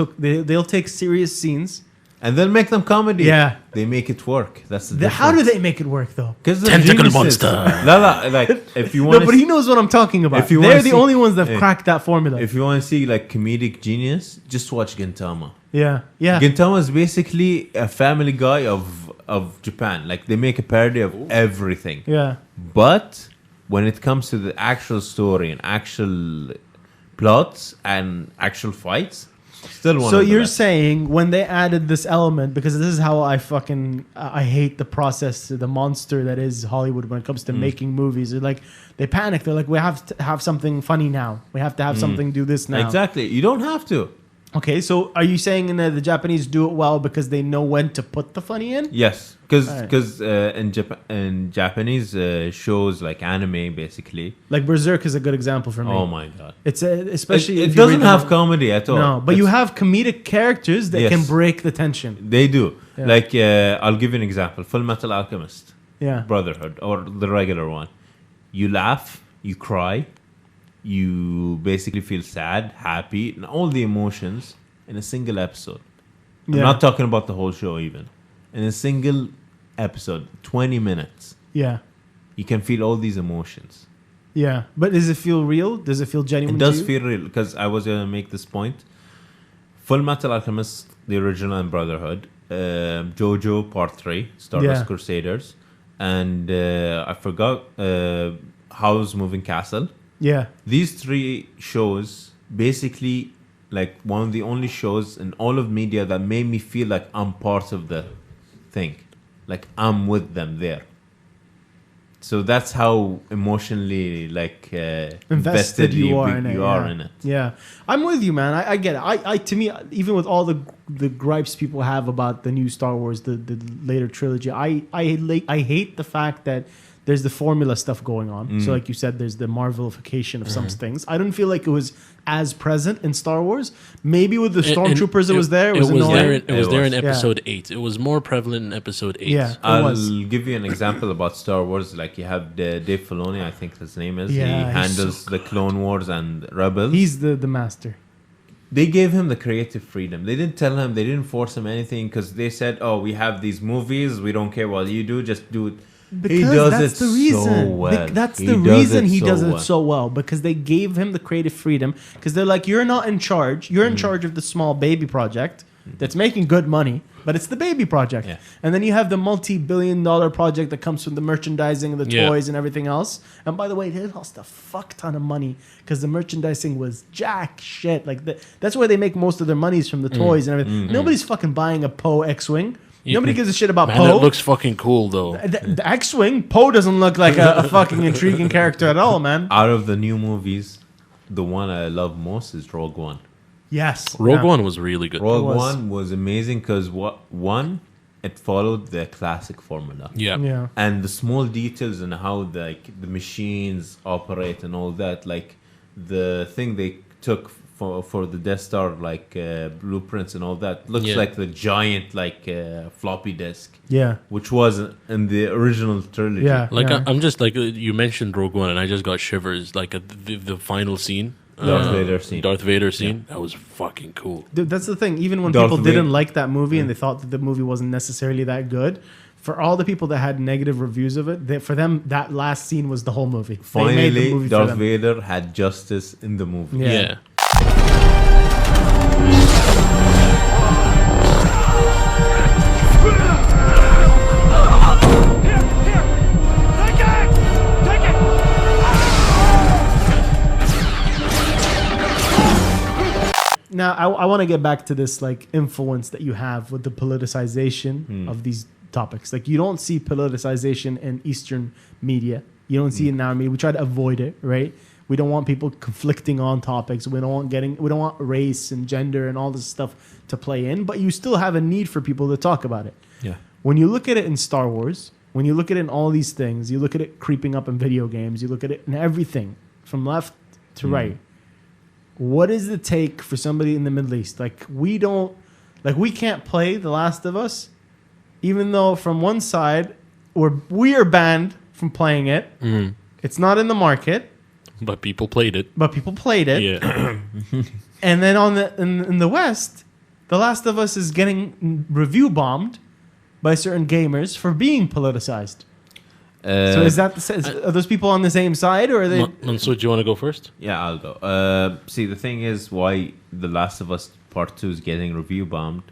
they'll take serious scenes and then make them comedy. Yeah. They make it work. That's the difference. How do they make it work, though? Because Tentacle monster. Like if you want No, but he knows what I'm talking about. They're the only ones that have cracked that formula. If you want to see like comedic genius, just watch Gintama. Yeah. Gintama is basically a family guy of Japan. Like they make a parody of everything. Yeah. But when it comes to the actual story and actual plots and actual fights, still one. So you're saying when they added this element, because this is how I hate the process, the monster that is Hollywood when it comes to making movies. They're like, they panic. They're like, we have to have something funny now. We have to have something do this now. Exactly. You don't have to. Okay, so are you saying that the Japanese do it well because they know when to put the funny in? Yes, because in Japanese shows like anime, basically, like Berserk is a good example for me. Oh my god, it's especially it doesn't have comedy at all. No, but you have comedic characters that can break the tension. They do. Yeah. Like I'll give you an example: Full Metal Alchemist, Brotherhood, or the regular one. You laugh, you cry. You basically feel sad, happy, and all the emotions in a single episode. I'm not talking about the whole show even. In a single episode, 20 minutes. Yeah. You can feel all these emotions. Yeah. But does it feel real? Does it feel genuine? It does feel real, because I was going to make this point. Full Metal Alchemist, the original, and Brotherhood. JoJo Part 3, Stardust Crusaders. And I forgot Howl's Moving Castle. Yeah. These 3 shows, basically, like one of the only shows in all of media that made me feel like I'm part of the thing. Like I'm with them there. So that's how emotionally invested you are in it. Yeah. I'm with you, man. I get it. I to me, even with all the gripes people have about the new Star Wars, the later trilogy, I hate the fact that there's the formula stuff going on. So like you said, there's the Marvelification of some things. I don't feel like it was as present in Star Wars. Maybe with the Stormtroopers it was there. It was there in episode 8. It was more prevalent in episode 8. Yeah, I'll give you an example about Star Wars. Like you have Dave Filoni, I think his name is. Yeah, he handles the Clone Wars and Rebels. He's the master. They gave him the creative freedom. They didn't tell him, they didn't force him anything, because they said, oh, we have these movies, we don't care what you do, just do it. Because that's the reason. so well. That's He the does reason it he so does well. it so well. Because they gave him the creative freedom. Because they're like, you're not in charge. You're in charge of the small baby project that's making good money, but it's the baby project. Yeah. And then you have the multi-billion-dollar project that comes from the merchandising and the Yeah. toys and everything else. And by the way, they lost a fuck ton of money because the merchandising was jack shit. Like that's where they make most of their monies from the toys and everything. Nobody's fucking buying a Poe X-wing. Nobody gives a shit about Man, Poe. that looks fucking cool though. The X-Wing, Poe doesn't look like a fucking intriguing character at all, man. Out of the new movies, the one I love most is Rogue One. Yes. Rogue yeah. One was really good. Rogue was. One was amazing because one, it followed the classic formula. Yeah. Yeah. And the small details and how the machines operate and all that, like the thing they took for the Death Star, blueprints and all that, looks Yeah. like the giant floppy disk. Yeah. Which was in the original trilogy. Yeah. Like I'm just like you mentioned Rogue One, and I just got shivers. Like at the final scene, Darth Vader scene. That was fucking cool. Dude, that's the thing. Even when Darth people didn't Vader. like that movie and they thought that the movie wasn't necessarily that good, for all the people that had negative reviews of it, for them, that last scene was the whole movie. They made the Finally, movie for Darth them. Vader had justice in the movie. Yeah. Now, I want to get back to this influence that you have with the politicization of these topics. Like, you don't see politicization in Eastern media. You don't see it in our media. We try to avoid it, right? We don't want people conflicting on topics. We don't want race and gender and all this stuff to play in. But you still have a need for people to talk about it. Yeah. When you look at it in Star Wars, when you look at it in all these things, you look at it creeping up in video games, you look at it in everything from left to right. What is the take for somebody in the Middle East? We can't play The Last of Us, even though from one side we are banned from playing it. It's not in the market, but people played it. Yeah. And then in the West, The Last of Us is getting review bombed by certain gamers for being politicized. So are those people on the same side, or are they? Mansoor, do you want to go first? Yeah, I'll go. See, the thing is why The Last of Us Part 2 is getting review bombed.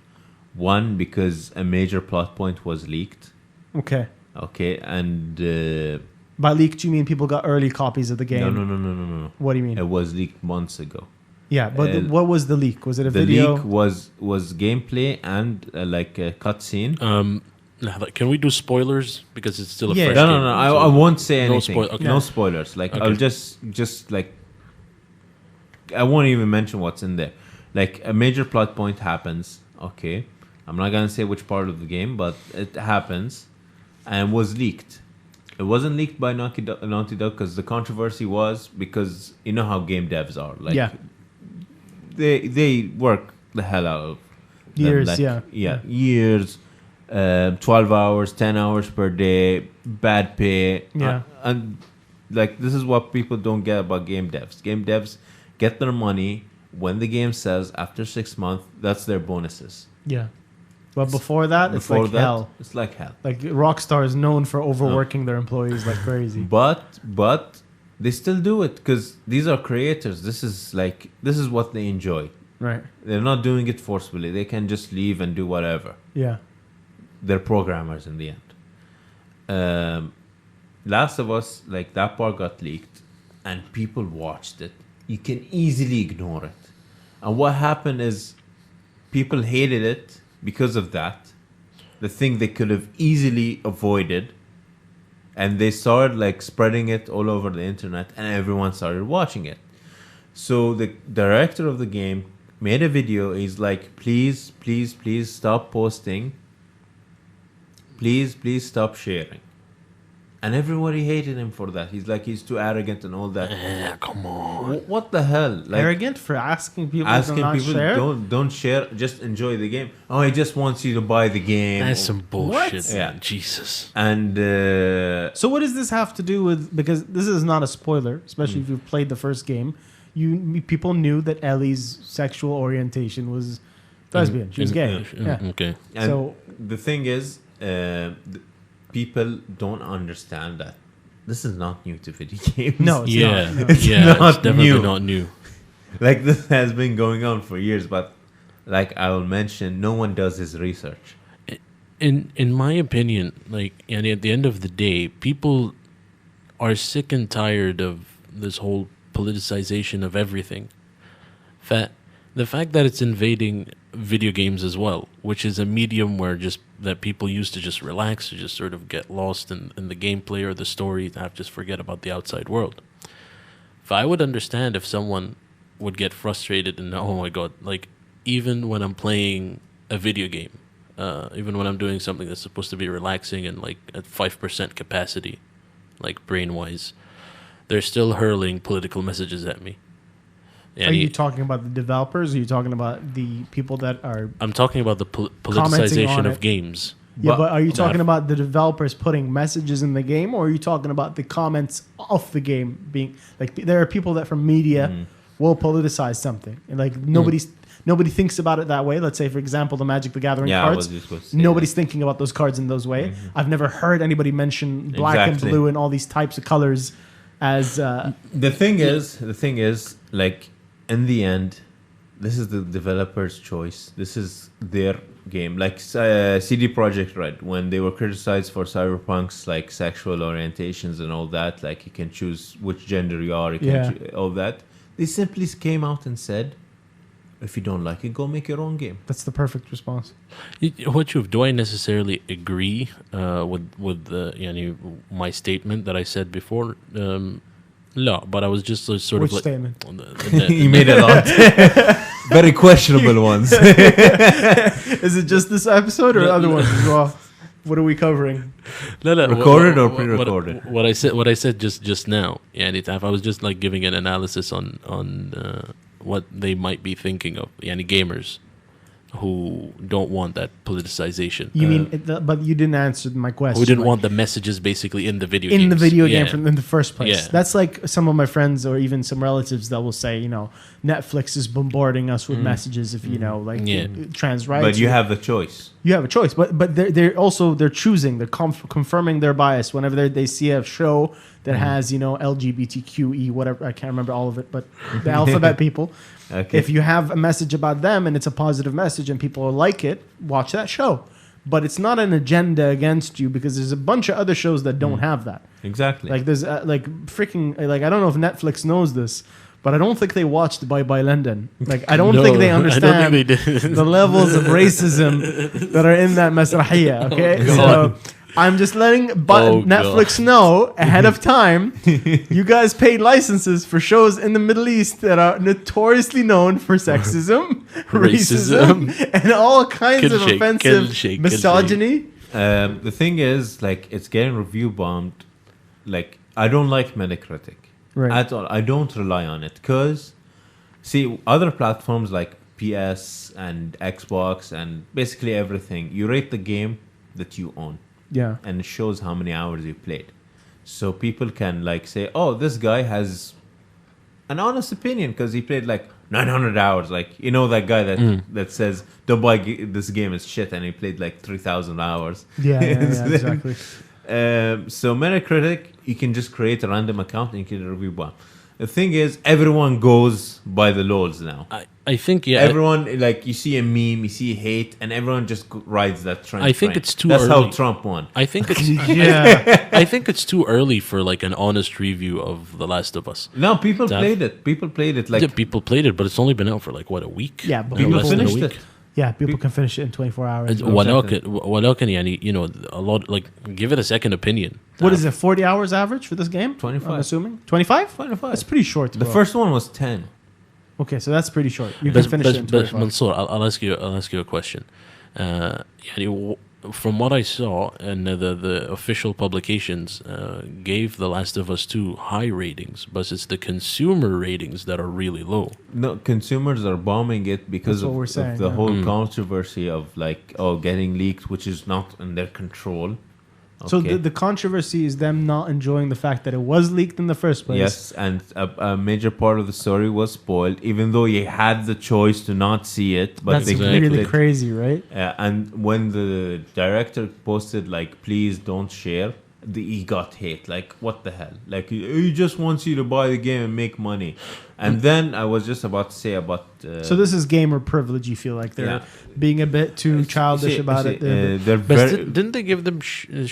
One, because a major plot point was leaked. Okay. And... by leaked, you mean people got early copies of the game? No. What do you mean? It was leaked months ago. Yeah, but what was the leak? Was it a the video? The leak was gameplay and a cutscene. Can we do spoilers because it's still a fresh No. game? I won't say anything. Okay. No spoilers. I'll just I won't even mention what's in there. A major plot point happens. Okay, I'm not gonna say which part of the game, but it happens, and was leaked. It wasn't leaked by Naughty Dog because the controversy was because you know how game devs are. They work the hell out of years. Years. 12 hours, 10 hours per day, bad pay. Yeah. And this is what people don't get about game devs. Game devs get their money when the game says after 6 months, that's their bonuses. Yeah. But before that, it's like hell. It's like hell. Rockstar is known for overworking their employees like crazy. But they still do it because these are creators. This is what they enjoy. Right. They're not doing it forcefully. They can just leave and do whatever. Yeah. They're programmers in the end. Last of Us, that part got leaked and people watched it. You can easily ignore it. And what happened is people hated it because of that. The thing they could have easily avoided. And they started spreading it all over the internet and everyone started watching it. So the director of the game made a video. He's like, please stop posting. Please stop sharing. And everybody hated him for that. He's too arrogant and all that. Come on. What the hell? Arrogant for asking people to not share? Don't share, just enjoy the game. Oh, he just wants you to buy the game. That's some bullshit. What? Yeah. Jesus. And so what does this have to do with, because this is not a spoiler, especially if you've played the first game, people knew that Ellie's sexual orientation was lesbian. She was gay. Okay. And so the thing is, people don't understand that this is not new to video games. No, it's Yeah, not. No. It's yeah, not it's definitely new. not new. Like this has been going on for years, but like I will mention, no one does his research. In my opinion, like, and at the end of the day, people are sick and tired of this whole politicization of everything. The fact that it's invading video games as well, which is a medium where just that people used to just relax, to just sort of get lost in the gameplay or the story, to have just forget about the outside world. If I would understand if someone would get frustrated and, oh my god, like, even when I'm playing a video game, even when I'm doing something that's supposed to be relaxing and like at 5% capacity, like brain-wise, they're still hurling political messages at me. Are you talking about the developers? Or are you talking about the people that are? I'm talking about the politicization of games. Yeah, but are you talking about the developers putting messages in the game, or are you talking about the comments of the game being like? There are people that from media will politicize something, and like nobody thinks about it that way. Let's say, for example, the Magic the Gathering cards. Nobody's thinking about those cards in those way. I've never heard anybody mention black and blue and all these types of colors as. The thing is, like, in the end, this is the developer's choice. This is their game. Like CD Projekt Red, when they were criticized for Cyberpunk's like sexual orientations and all that, like you can choose which gender you are, you can all that. They simply came out and said, if you don't like it, go make your own game. That's the perfect response. Do I necessarily agree with my statement that I said before? No, but I was just sort Which of like statement? You made a lot. Very questionable ones. Is it just this episode or other ones as well? What are we covering? No, recorded or pre-recorded? What I said just now. Yeah, I was just like giving an analysis on what they might be thinking of. Yani gamers who don't want that politicization. You mean, but you didn't answer my question. Who didn't want the messages basically in the video in games. the video game in the first place. Yeah. That's like some of my friends or even some relatives that will say, Netflix is bombarding us with messages if trans rights. But you have the choice. You have a choice, but they're choosing. They're confirming their bias whenever they see a show that has LGBTQE whatever. I can't remember all of it, but the alphabet people. Okay. If you have a message about them and it's a positive message and people like it, watch that show. But it's not an agenda against you because there's a bunch of other shows that don't have that. Exactly. Like there's I don't know if Netflix knows this, but I don't think they watched Bye Bye London. Like I don't think they understand the levels of racism that are in that masrahiyya. Okay, so I'm just letting Netflix know ahead of time. You guys paid licenses for shows in the Middle East that are notoriously known for sexism, racism, and all kinds of offensive misogyny. The thing is, like, it's getting review bombed. Like, I don't like Metacritic at all. I don't rely on it because, see, other platforms like PS and Xbox and basically everything, you rate the game that you own. Yeah. And it shows how many hours you played. So people can like say, oh, this guy has an honest opinion because he played like 900 hours. Like, that guy that says, don't buy this game, is shit. And he played like 3,000 hours. Yeah, exactly. So Metacritic, you can just create a random account and you can review one. The thing is, everyone goes by the laws now. I think, yeah. Everyone, like, you see a meme, you see hate, and everyone just rides that trend. I think it's too That's early. how Trump won. I think it's I think it's too early for like an honest review of The Last of Us. No, people played it. People played it. Like, people played it, but it's only been out for like, what, a week? Yeah, but people finished it. Yeah, people can finish it in 24 hours. ولكن يعني, a lot, like, give it a second opinion. What is it, 40 hours average for this game? 25. I'm assuming. 25? 25. That's pretty short. The first one was 10. Okay, so that's pretty short. You can finish it in 25. But Mansoor, I'll ask you a question. From what I saw, and the official publications gave The Last of Us 2 high ratings, but it's the consumer ratings that are really low. No, consumers are bombing it because of the whole controversy of like, getting leaked, which is not in their control. So Okay. the controversy is them not enjoying the fact that it was leaked in the first place. Yes, and a major part of the story was spoiled, even though you had the choice to not see it. But That's they really clicked it. crazy, right? And when the director posted like, "Please don't share," he got hate. Like, what the hell? Like, he just wants you to buy the game and make money. And then I was just about to say about. So this is gamer privilege. You feel like they're being a bit too childish about it. They're But very. didn't they give them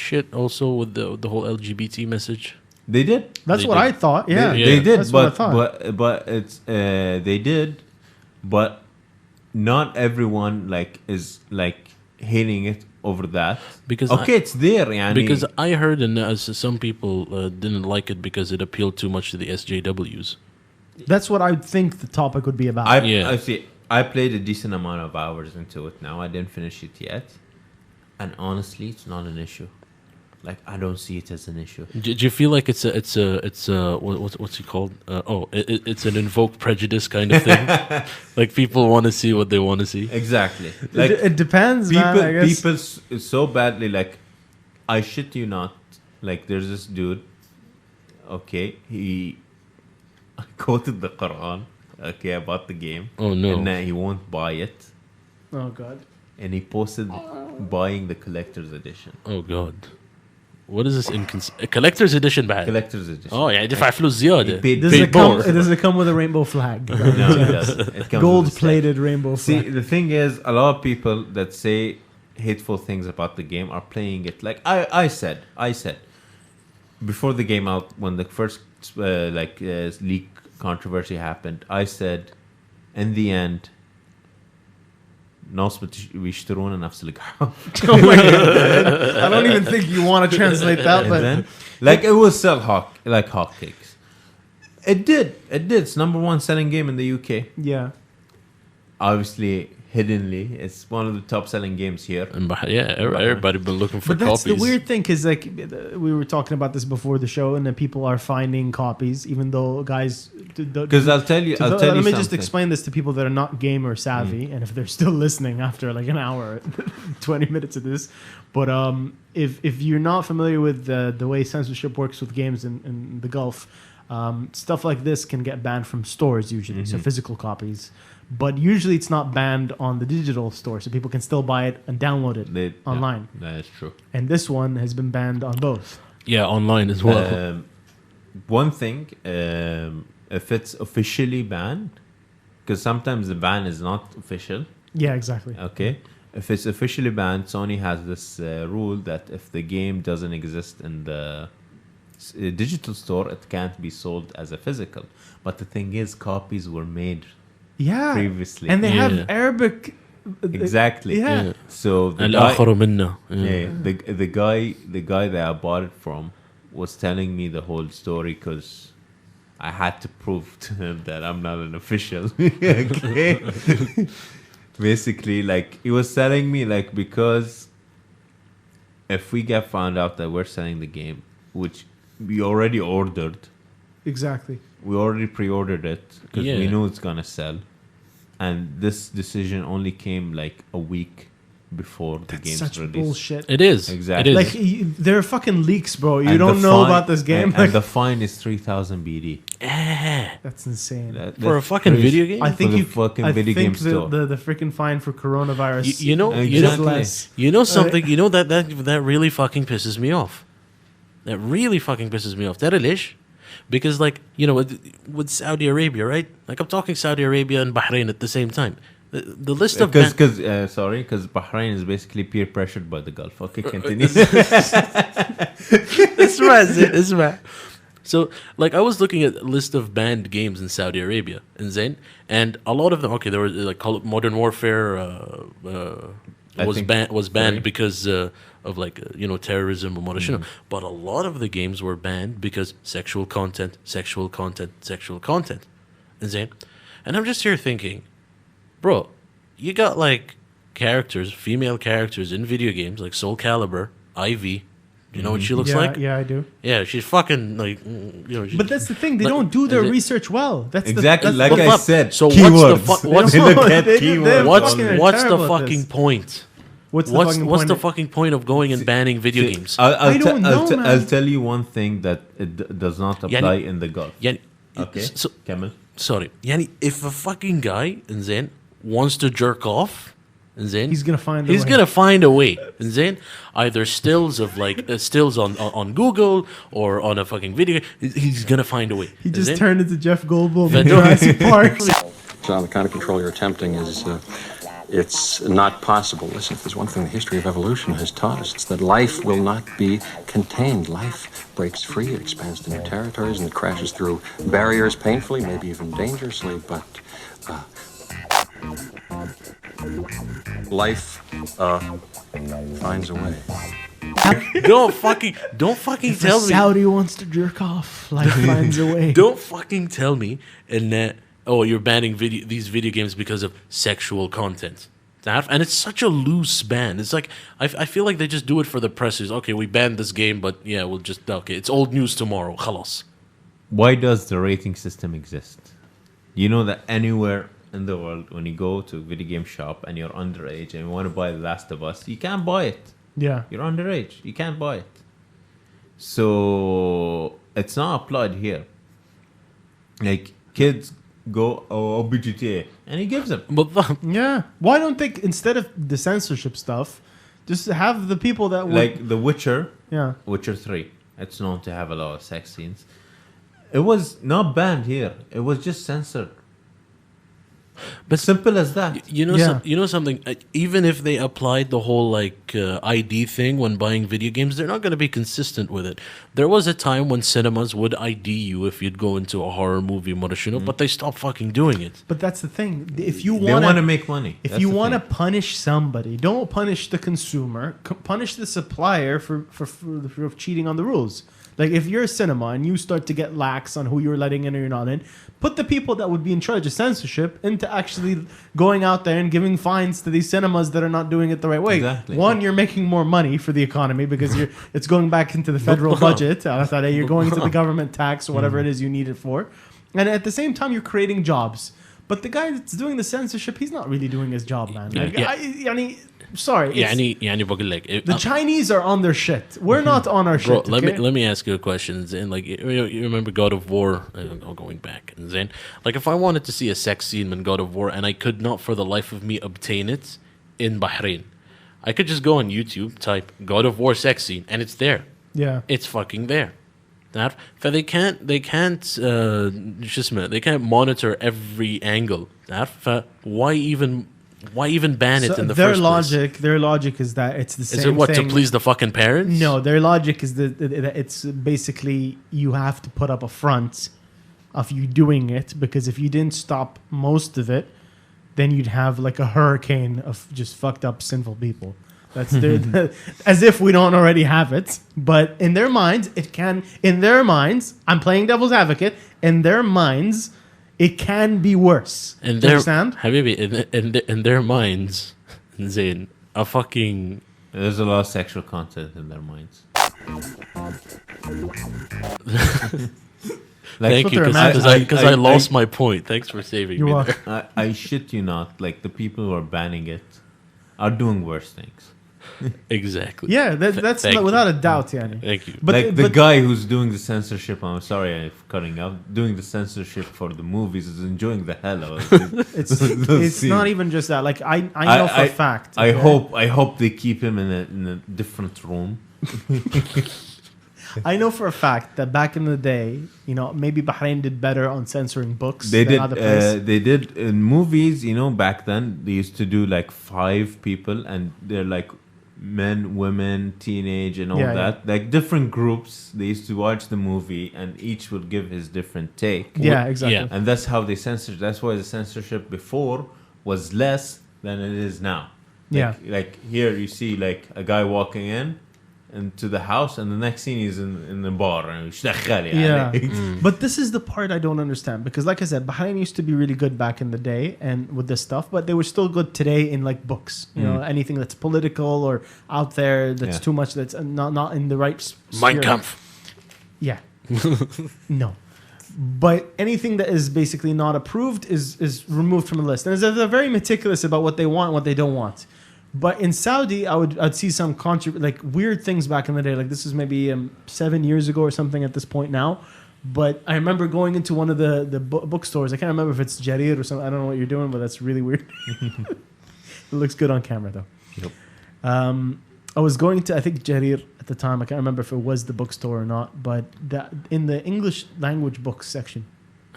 shit also with the whole LGBT message? They did. That's They what did. I thought. Yeah, They did, That's what I but thought. but it's they did, but not everyone like is like hating it over that. Because it's there, yani. Because I heard and some people didn't like it because it appealed too much to the SJWs. That's what I think the topic would be about. I see. I played a decent amount of hours into it now. I didn't finish it yet, and honestly, it's not an issue. Like, I don't see it as an issue. Do you feel like it's a what's it called? It's an invoked prejudice kind of thing. Like, people want to see what they want to see. Exactly. Like, it depends, people, man. I guess. People so badly, like, I shit you not. Like, there's this dude. Okay, he quoted the Quran. Okay, about the game. Oh no! And he won't buy it. Oh god! And he posted buying the collector's edition. Oh god! What is this? A collector's edition bag? Collector's edition. Oh yeah, دفع فلوس زيادة. Does it come with a rainbow flag? No, it doesn't. It comes Gold-plated rainbow flag. See, the thing is, a lot of people that say hateful things about the game are playing it. Like I said, before the game out, when the first leak controversy happened, I said, in the end, ناس بيشترون نفس القهوة. Oh my god! I don't even think you want to translate that, but then, like, it will sell like hotcakes. It did. It's number one selling game in the UK. Yeah. Obviously, hiddenly, it's one of the top selling games here. And everybody been looking for But that's copies. the weird thing, because like we were talking about this before the show, and then people are finding copies, even though guys. Because I'll tell you. Let me just explain this to people that are not gamer savvy, and if they're still listening after like an hour, 20 minutes of this. But if you're not familiar with the way censorship works with games in the Gulf, stuff like this can get banned from stores usually, so physical copies. But usually it's not banned on the digital store, so people can still buy it and download it online. Yeah, that is true. And this one has been banned on both. Yeah, online as well. One thing, if it's officially banned, because sometimes the ban is not official. Yeah, exactly. Okay. If it's officially banned, Sony has this rule that if the game doesn't exist in the digital store, it can't be sold as a physical. But the thing is, copies were made previously. And they have Arabic. Exactly. Yeah. So the الآخر منا. the guy that I bought it from was telling me the whole story because I had to prove to him that I'm not an official. Okay. Basically, like, he was telling me, like, because if we get found out that we're selling the game, which we already ordered. Exactly. We already pre-ordered it because we Yeah. knew it's gonna sell, and this decision only came like a week before the game's Such release. bullshit. It is. Exactly. It is. Like there are fucking leaks, bro. You And don't the know fine- about this game. and the fine is 3,000 BD. That's insane. For a fucking video game? I think For the you fucking I video think game store. the freaking fine for coronavirus. You know, less. you know something. You know that really fucking pisses me off. That really fucking pisses me off. That because, like, you know, with Saudi Arabia, right? Like, I'm talking Saudi Arabia and Bahrain at the same time. The list of because Bahrain is basically peer pressured by the Gulf. Okay, continue. It's right. So, like, I was looking at a list of banned games in Saudi Arabia, in Zain, and a lot of them. Okay, there were like Call of Modern Warfare was banned because of like terrorism or whatever. But a lot of the games were banned because sexual content, in Zain, and I'm just here thinking, bro, you got like female characters in video games like Soul Calibur, Ivy. You know what she looks like? Yeah, I do. Yeah, she's fucking like, But that's the thing; they don't do their research well. That's exactly that's like I said. So keywords. what's the Keywords. what's the fucking point? What's the fucking point of going and banning video games? I'll tell you one thing that it does not apply in the Gulf. Okay, Kamel. Sorry. Yani, if a fucking guy wants to jerk off, he's gonna find a way. Either stills of stills on Google or on a fucking video. He's gonna find a way. He just turned into Jeff Goldblum in Jurassic Park. So the kind of control you're attempting is it's not possible. Listen, if there's one thing the history of evolution has taught us, it's that life will not be contained. Life breaks free, it expands to new territories, and it crashes through barriers painfully, maybe even dangerously, but life finds a way. Don't fucking tell me. Saudi wants to jerk off. Life finds a way. Don't fucking tell me you're banning these video games because of sexual content. And it's such a loose ban. It's like I feel like they just do it for the pressers. Okay, we banned this game, but yeah, it's old news tomorrow. Khalas. Why does the rating system exist? You know that anywhere in the world, when you go to a video game shop and you're underage and you want to buy The Last of Us, you can't buy it. Yeah. You're underage. You can't buy it. So it's not applied here. Like, kids go, I'll be GTA, and he gives them. Yeah. Why don't they, instead of the censorship stuff, just have the people that would... Like The Witcher. Yeah. Witcher 3. It's known to have a lot of sex scenes. It was not banned here. It was just censored. But simple as that. You know something. Even if they applied the whole ID thing when buying video games, they're not going to be consistent with it. There was a time when cinemas would ID you if you'd go into a horror movie, but they stopped fucking doing it. But that's the thing. If you want to make money, if you want to punish somebody, don't punish the consumer. Punish the supplier for cheating on the rules. Like, if you're a cinema and you start to get lax on who you're letting in or you're not in, put the people that would be in charge of censorship into actually going out there and giving fines to these cinemas that are not doing it the right way. Exactly. One, you're making more money for the economy because it's going back into the federal budget. You're going to the government tax or whatever it is you need it for. And at the same time, you're creating jobs. But the guy that's doing the censorship, he's not really doing his job, man. Sorry. The Chinese are on their shit. We're not on our shit. Bro, let me ask you a question. Zain, you remember God of War? Going back, Zain. If I wanted to see a sex scene in God of War and I could not for the life of me obtain it in Bahrain, I could just go on YouTube, type God of War sex scene, and it's there. Yeah, it's fucking there. They can't monitor every angle. Why even ban it in the first place? Their logic is that it's the same thing. Is it what, to please the fucking parents? No, their logic is that it's basically you have to put up a front of you doing it, because if you didn't stop most of it, then you'd have like a hurricane of just fucked up sinful people. That's as if we don't already have it. But in their minds, it can. In their minds, I'm playing devil's advocate. In their minds, it can be worse. Do you understand? Habibi, in their minds, Zain, there's a lot of sexual content in their minds. Thank you, because I lost my point. Thanks for saving me there. I shit you not. Like, the people who are banning it are doing worse things. Exactly. Yeah, that's without a doubt, Yani. Thank you. But the guy who's doing the censorship, I'm sorry I'm cutting out, doing the censorship for the movies is enjoying the hell out of it. It's not even just that. Like, I know for a fact. I hope they keep him in a different room. I know for a fact that back in the day, maybe Bahrain did better on censoring books than other places. They did in movies, back then they used to do like 5 people, and they're like men, women, teenage, and all that. Yeah. Like different groups, they used to watch the movie, and each would give his different take. Yeah, exactly. Yeah. And that's how they censored. That's why the censorship before was less than it is now. Like here you see like a guy walking into the house, and the next scene he's in the bar. But this is the part I don't understand, because like I said, Bahrain used to be really good back in the day and with this stuff, but they were still good today in like books. Anything that's political or out there that's too much, that's not in the right sphere. Mein Kampf. Yeah. No. But anything that is basically not approved is removed from the list. And they're very meticulous about what they want and what they don't want. But in Saudi, I'd see some like weird things back in the day. Like this is maybe 7 years ago or something at this point now. But I remember going into one of the bookstores. I can't remember if it's Jarir or something. I don't know what you're doing, but that's really weird. It looks good on camera though. Yep. I was going to, I think, Jarir at the time. I can't remember if it was the bookstore or not, but in the English language books section,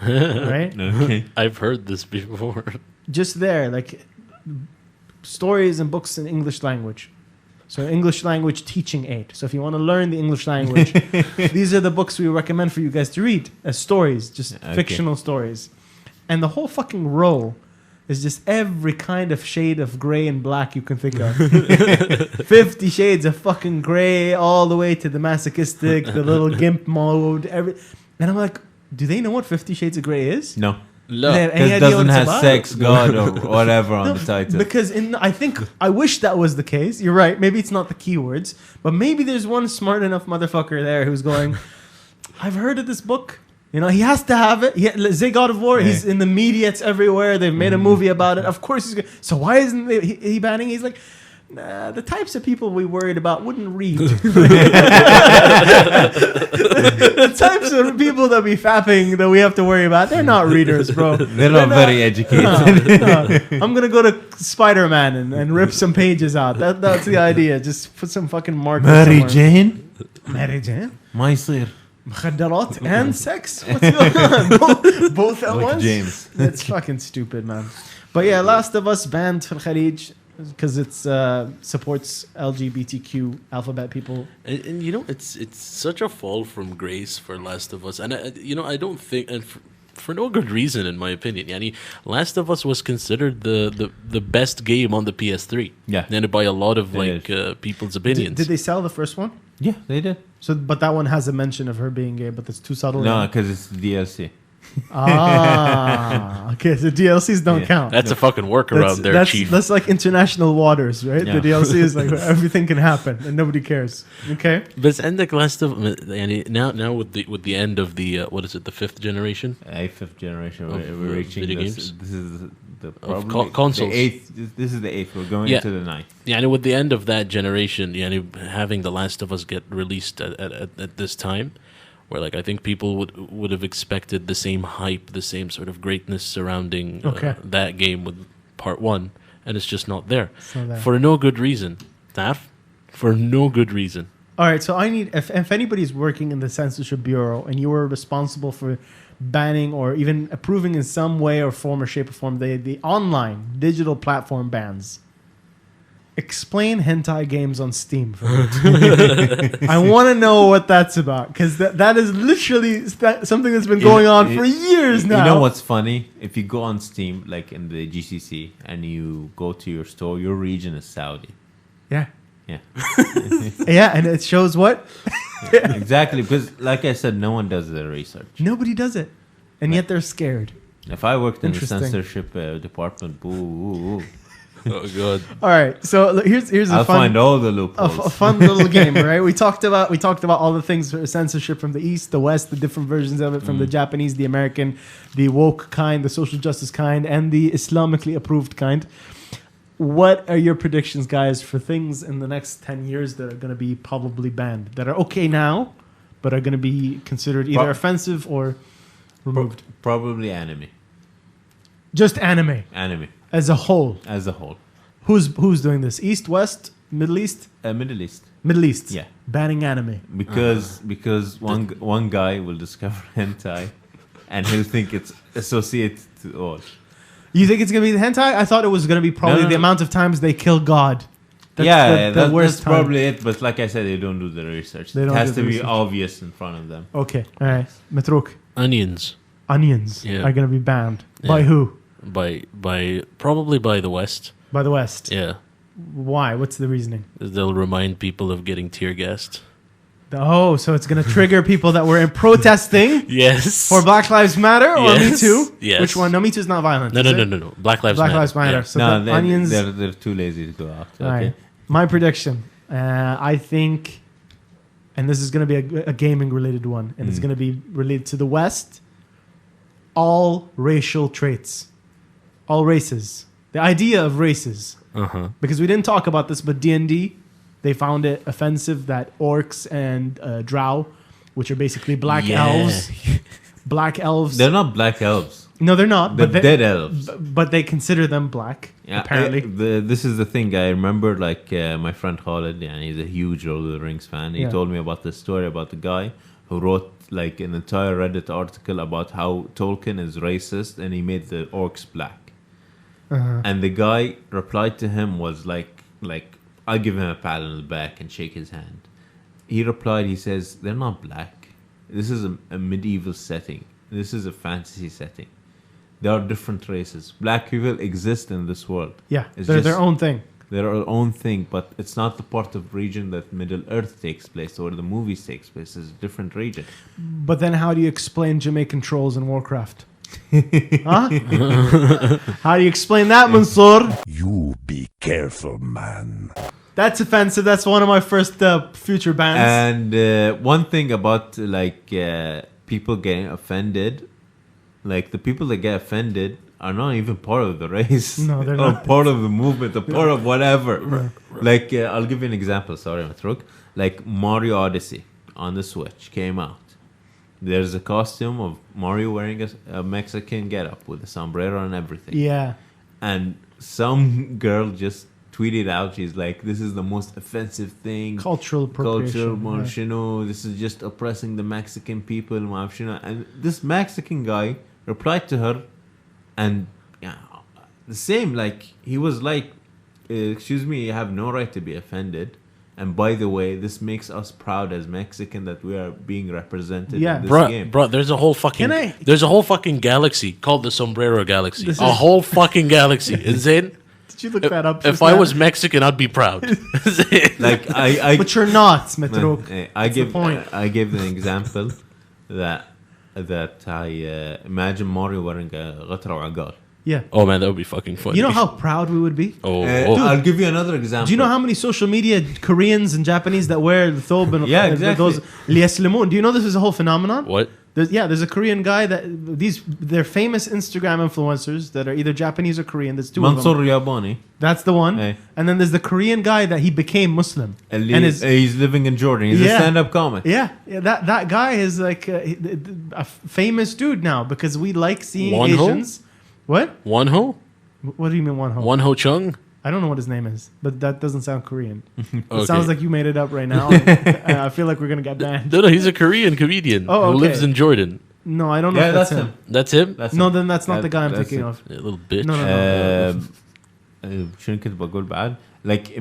right? Okay. I've heard this before. Just there, like stories and books in English language. So English language teaching aid. So if you want to learn the English language, these are the books we recommend for you guys to read as stories, just fictional stories. And the whole fucking row is just every kind of shade of gray and black you can think of. 50 shades of fucking gray all the way to the masochistic, the little gimp mode. And I'm like, do they know what 50 Shades of Grey is? No. No. Because it doesn't have sex, God, or whatever on the title. Because I wish that was the case. You're right. Maybe it's not the keywords, but maybe there's one smart enough motherfucker there who's going, I've heard of this book. You know, he has to have it. Say God of War, he's in the media, it's everywhere. They've made a movie about it. Of course he's going to. So why isn't he banning? He's like, nah, the types of people we worried about wouldn't read. The types of people that be fapping that we have to worry about, they're not readers, bro. They're not very educated. No. I'm going to go to Spider-Man and rip some pages out. That's the idea. Just put some fucking markers Mary Jane? Mary Jane? Mysir. Mukhaddaraat and sex? What's going on? Both at like once? James. That's fucking stupid, man. But yeah, Last of Us banned for Khalij because it supports LGBTQ alphabet people. And you know, it's such a fall from grace for Last of Us. And I don't think, and for no good reason, in my opinion. Yani, Last of Us was considered the best game on the PS3. Yeah. And by a lot of people's opinions. Did they sell the first one? Yeah, they did. So, but that one has a mention of her being gay, but that's too subtle. No, because it's DLC. Okay, so DLCs don't count. That's a fucking workaround there, Chief. That's like international waters, right? Yeah. The DLC is like everything can happen and nobody cares. Okay. But عندك Last of now with the end of the what is it, the fifth generation? Fifth generation. We're reaching video this. games? This is the consoles. The eighth. This is the eighth. We're going into the ninth. Yeah, with the end of that generation, having The Last of Us get released at this time, where I think people would have expected the same hype, the same sort of greatness surrounding that game with part one, and it's just not there. For no good reason. For no good reason. All right, so I need, if anybody's working in the Censorship Bureau and you were responsible for banning or even approving in some way or form or shape or form the online digital platform bans, explain hentai games on Steam for me. I want to know what that's about, because that is literally something that's been going on for years now. You know what's funny? If you go on Steam, like in the GCC, and you go to your store, your region is Saudi. Yeah. Yeah. Yeah, and it shows what? Yeah, exactly, because like I said, no one does the research. Nobody does it, and yet they're scared. If I worked in the censorship department, boo. Oh god! All right, so here's I'll find all the loopholes. A fun little game, right? We talked about all the things for censorship from the East, the West, the different versions of it, from the Japanese, the American, the woke kind, the social justice kind, and the Islamically approved kind. What are your predictions, guys, for things in the next 10 years that are going to be probably banned, that are okay now, but are going to be considered either offensive or removed? Probably anime. Just anime. Anime. As a whole. As a whole. Who's doing this? East, West, Middle East? Middle East. Middle East. Yeah. Banning anime. Because one guy will discover hentai, and he'll think it's associated to all. You think it's going to be the hentai? I thought it was going to be probably the amount of times they kill God. That's probably it. But like I said, they don't do the research. It has to be obvious in front of them. Okay. All right. Matrook. Onions are going to be banned. By who? Probably by the West. By the West? Yeah. Why? What's the reasoning? They'll remind people of getting tear gassed. Oh, so it's going to trigger people that were in protesting yes. for Black Lives Matter or Me Too? Yes. Which one? No, Me Too is not violent. No. Black Lives Matter. Yeah. So onions... They're too lazy to go after. Okay. Right. My prediction, I think, and this is going to be a gaming-related one, and it's going to be related to the West, all racial traits, all races, The idea of races. Uh-huh. Because we didn't talk about this, but D&D, they found it offensive that orcs and drow, which are basically black elves. Black elves. They're not black elves. No, they're not. They're but dead elves. But they consider them black, apparently. This is the thing. I remember, like, my friend Khalid, and he's a huge Lord of the Rings fan. He told me about this story about the guy who wrote, like, an entire Reddit article about how Tolkien is racist, and he made the orcs black. Uh-huh. And the guy replied to him was like, I'll give him a pat on the back and shake his hand. He replied, he says, they're not black. This is a medieval setting. This is a fantasy setting. There are different races. Black people exist in this world. Yeah, they're their own thing. They're their own thing, but it's not the part of region that Middle Earth takes place or the movies takes place. It's a different region. But then how do you explain Jamaican trolls in Warcraft? Huh? How do you explain that, Mansoor? You be careful, man. That's offensive. That's one of my first future bans. And one thing about people getting offended, like the people that get offended are not even part of the race. No, they're or not. part of the movement, or part of whatever. Right. Like I'll give you an example. Sorry, Matrook. Like Mario Odyssey on the Switch came out. There's a costume of Mario wearing a Mexican getup with a sombrero and everything. Yeah. And some girl just tweeted out, she's like, this is the most offensive thing. Cultural appropriation. This is just oppressing the Mexican people. And this Mexican guy replied to her, and the same, like, he was like, excuse me, you have no right to be offended. And by the way, this makes us proud as Mexican that we are being represented in this game. Bro, there's a whole fucking galaxy called the Sombrero Galaxy. Whole fucking galaxy. Insane. Did you look that up? If I was Mexican, I'd be proud. Like I but you're not, Matrook. I gave the example that I imagine Mario wearing a غطرة وعقال. Yeah. Oh man, that would be fucking funny. You know how proud we would be? Oh, Dude, I'll give you another example. do you know how many social media Koreans and Japanese that wear the thobe and exactly. those lieslemun? Do you know this is a whole phenomenon? What? There's a Korean guy that they're famous Instagram influencers that are either Japanese or Korean. There's two Mansoor of them. Yabani. That's the one. Hey. And then there's the Korean guy that he became Muslim. And he's living in Jordan. He's a stand-up comic. Yeah, that guy is like a famous dude now because we like seeing Wonho? Asians. What? Wonho? What do you mean Wonho? Wonho Chung? I don't know what his name is, but that doesn't sound Korean. It Okay. sounds like you made it up right now. And I feel like we're gonna get banned. No, he's a Korean comedian who lives in Jordan. No, I don't know if that's him. That's him? No, then that's not the guy I'm thinking of. A little bitch. No. شنو كنت بقول بعد؟ Like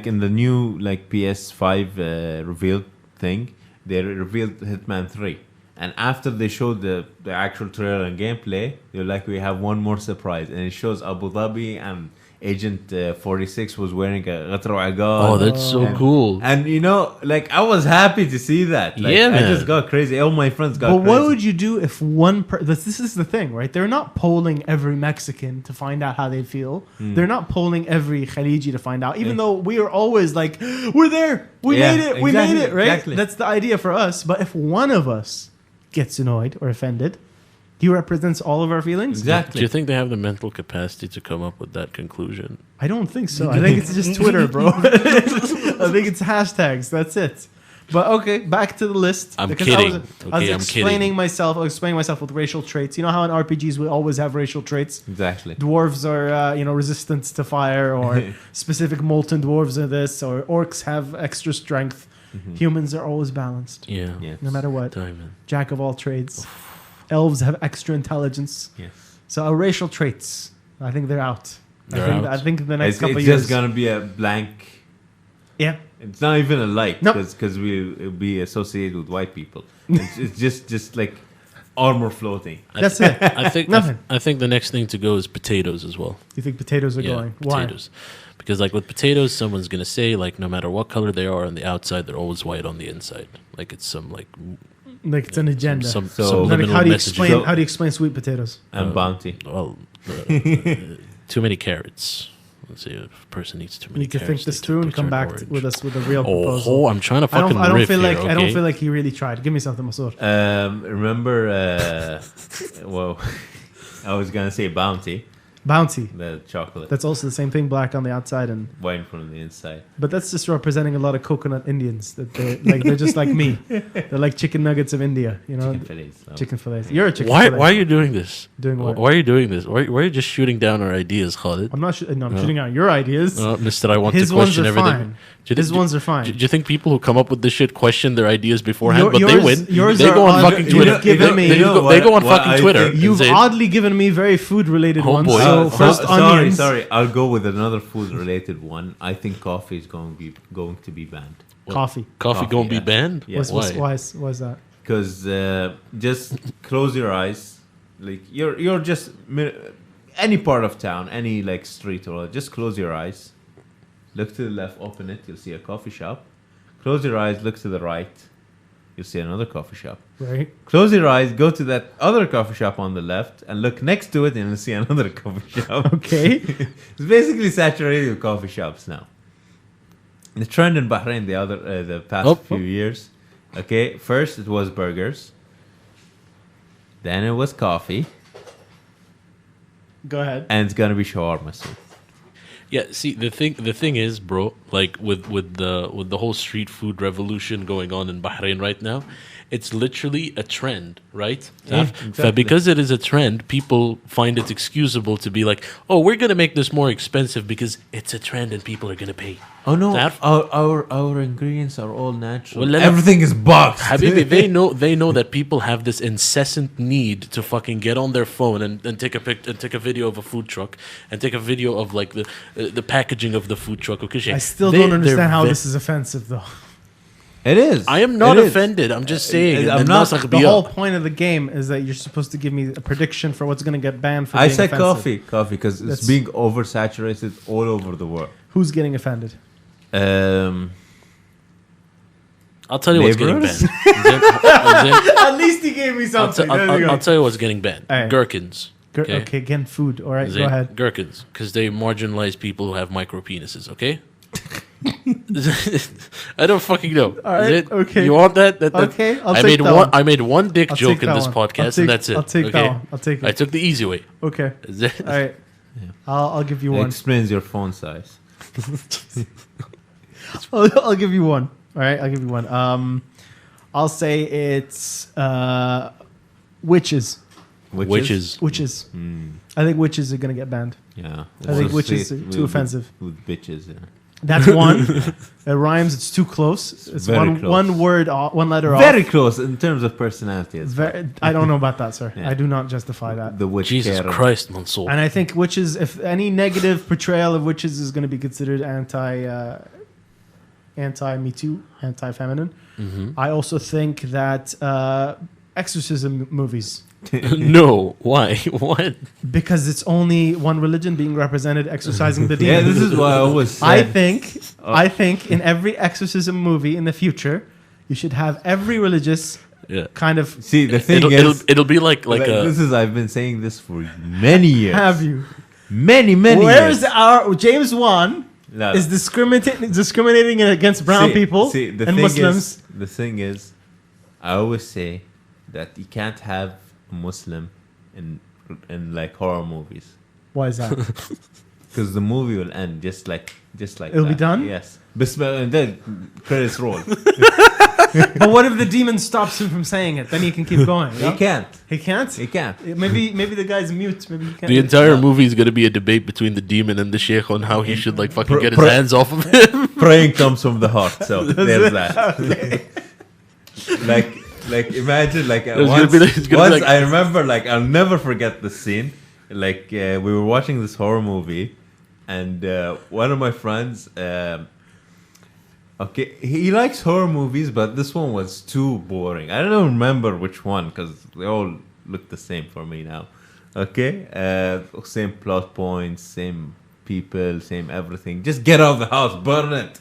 in the new like PS5 revealed thing, they revealed Hitman 3. And after they showed the actual trailer and gameplay, they're like, we have one more surprise. And it shows Abu Dhabi and Agent 46 was wearing a غطرة وعقال. Oh, that's so cool. And you know, like, I was happy to see that. Like, Yeah, man. I just got crazy. All my friends got crazy. But what would you do if one this is the thing, right? They're not polling every Mexican to find out how they feel. They're not polling every Khaliji to find out, even though we are always like, we're there. We made it. We made it, right? Exactly. That's the idea for us. But if one of us gets annoyed or offended, he represents all of our feelings. Exactly. Do you think they have the mental capacity to come up with that conclusion? I don't think so. I think it's just Twitter, bro. I think it's hashtags. That's it. But okay, back to the list. I'm Because kidding. I was explaining myself with racial traits. You know how in RPGs we always have racial traits? Exactly. Dwarves are, resistant to fire, or specific molten dwarves are this, or orcs have extra strength. Humans are always balanced. Yeah. No matter what. Diamond. Jack of all trades. Elves have extra intelligence. Yes. So our racial traits, I think they're out. They're I think the next couple it's years. just gonna be a blank. Yeah. It's not even a like, Nope. because we'll be associated with white people. It's just like armor floating. That's it. I think Nothing. I think the next thing to go is potatoes as well. You think potatoes are going? Why? Potatoes. Because like with potatoes, someone's gonna say like no matter what color they are on the outside, they're always white on the inside. Like it's some like it's an agenda. Some Like, how do you explain? messaging. How do you explain sweet potatoes? And bounty. Well, too many carrots. Let's see, if a person eats too You many need to carrots. think this they through and turn come back orange. with us with a real proposal. Oh, I'm trying to fucking I don't riff feel here, like I don't okay? feel like he really tried. Give me something, Mansoor. Remember, well, I was gonna say bounty. Bounty. The chocolate. That's also the same thing, black on the outside and wine from the inside. But that's just representing a lot of coconut Indians. That they're just like me. They're like chicken nuggets of India, you know. Chicken fillets. No. Chicken fillets. You're a chicken. Why fillet. are you doing this? Doing what? Why are you doing this? Why are you just shooting down our ideas, Khalid? I'm not. I'm shooting out your ideas. Mister, I want His to question ones are everything. fine. His ones are fine. Do you think people who come up with this shit question their ideas beforehand, but Yours- they win? yours They are go on odd- fucking you've Twitter. given me- They go on what I fucking Twitter. think- You've and say, oddly given me very food-related ones. boy. So first, onions. Sorry. I'll go with another food-related one. I think coffee is going to be banned. Coffee. Coffee gonna be yeah. banned? Yeah. Why is that? Because just close your eyes, like you're just any part of town, any like street or just close your eyes, look to the left, open it, you'll see a coffee shop. Close your eyes, look to the right, you'll see another coffee shop. Right. Close your eyes, go to that other coffee shop on the left, and look next to it, and you'll see another coffee shop. Okay. It's basically saturated with coffee shops now. The trend in Bahrain the past few years. Okay, first it was burgers. Then it was coffee. Go ahead. And it's gonna be shawarma soon. Yeah, see the thing is, bro, like with the whole street food revolution going on in Bahrain right now, it's literally a trend, right? Yeah, exactly. Because it is a trend, people find it excusable to be like, oh, we're gonna make this more expensive because it's a trend and people are gonna pay. Oh no, That- our ingredients are all natural. Well, Everything is boxed. Habibi, they know that people have this incessant need to fucking get on their phone and take a video of a food truck and take a video of like the packaging of the food truck. Okay, I still don't understand how this is offensive, though. It is. I am not It is. offended. I'm just saying. I'm and not- The whole point of the game is that you're supposed to give me a prediction for what's going to get banned. For I being said offensive. coffee, because it's That's- being oversaturated all over the world. Who's getting offended? I'll tell you what's getting Laborers? banned. At least he gave me something. There you go. I'll tell you what's getting banned. All right. Gherkins. Okay, again, food. All right, go ahead. Gherkins, because they marginalize people who have micro penises. Okay. I don't fucking know. All right, okay. You want that? Okay, I'll I take made that one. I made one dick I'll joke take in that this one. podcast, I'll and take- that's it. I'll take that okay? one. I'll take it. I took the easy way. Okay. Is it? All right. I'll give you It one. explains your phone size. I'll give you one. All right, I'll give you one. I'll say it's witches. Witches. Witches. I think witches are gonna get banned. Yeah. I think witches See are it too offensive. With bitches, yeah. That's one. It rhymes. It's too close. It's Very close. one word, one letter off. Very close in terms of personality. It's I don't know about that, sir. Yeah. I do not justify that. the witch Jesus Karen. Christ, Mansoor. And I think witches, if any negative portrayal of witches is going to be considered anti-Me Too, anti-feminine, I also think that exorcism movies. No, why? What? Because it's only one religion being represented exorcising the demon. Yeah, this is what I always said. I think in every exorcism movie in the future, you should have every religious kind of. See, the thing it'll be like this is I've been saying this for many years. Have you? Many Where's years. our James Wan No. is discriminating against brown people and Muslims? The thing is, I always say that you can't have a Muslim in like horror movies. Why is that? Because the movie will end just like It'll be that. done? Yes. And then credits roll. But what if the demon stops him from saying it? Then he can keep going. He can't. He can't. He can't. Maybe the guy's mute. Maybe he can't. The entire movie is going to be a debate between the demon and the sheikh on how he should like fucking get his hands off of him. Praying comes from the heart. So there's that. Okay. like imagine like There's once, gonna be like- it's gonna be once like- I remember like I'll never forget the scene. Like we were watching this horror movie, and one of my friends. Okay, he likes horror movies, but this one was too boring. I don't remember which one because they all look the same for me now. Okay, same plot points, same people, same everything. Just get out of the house, burn it,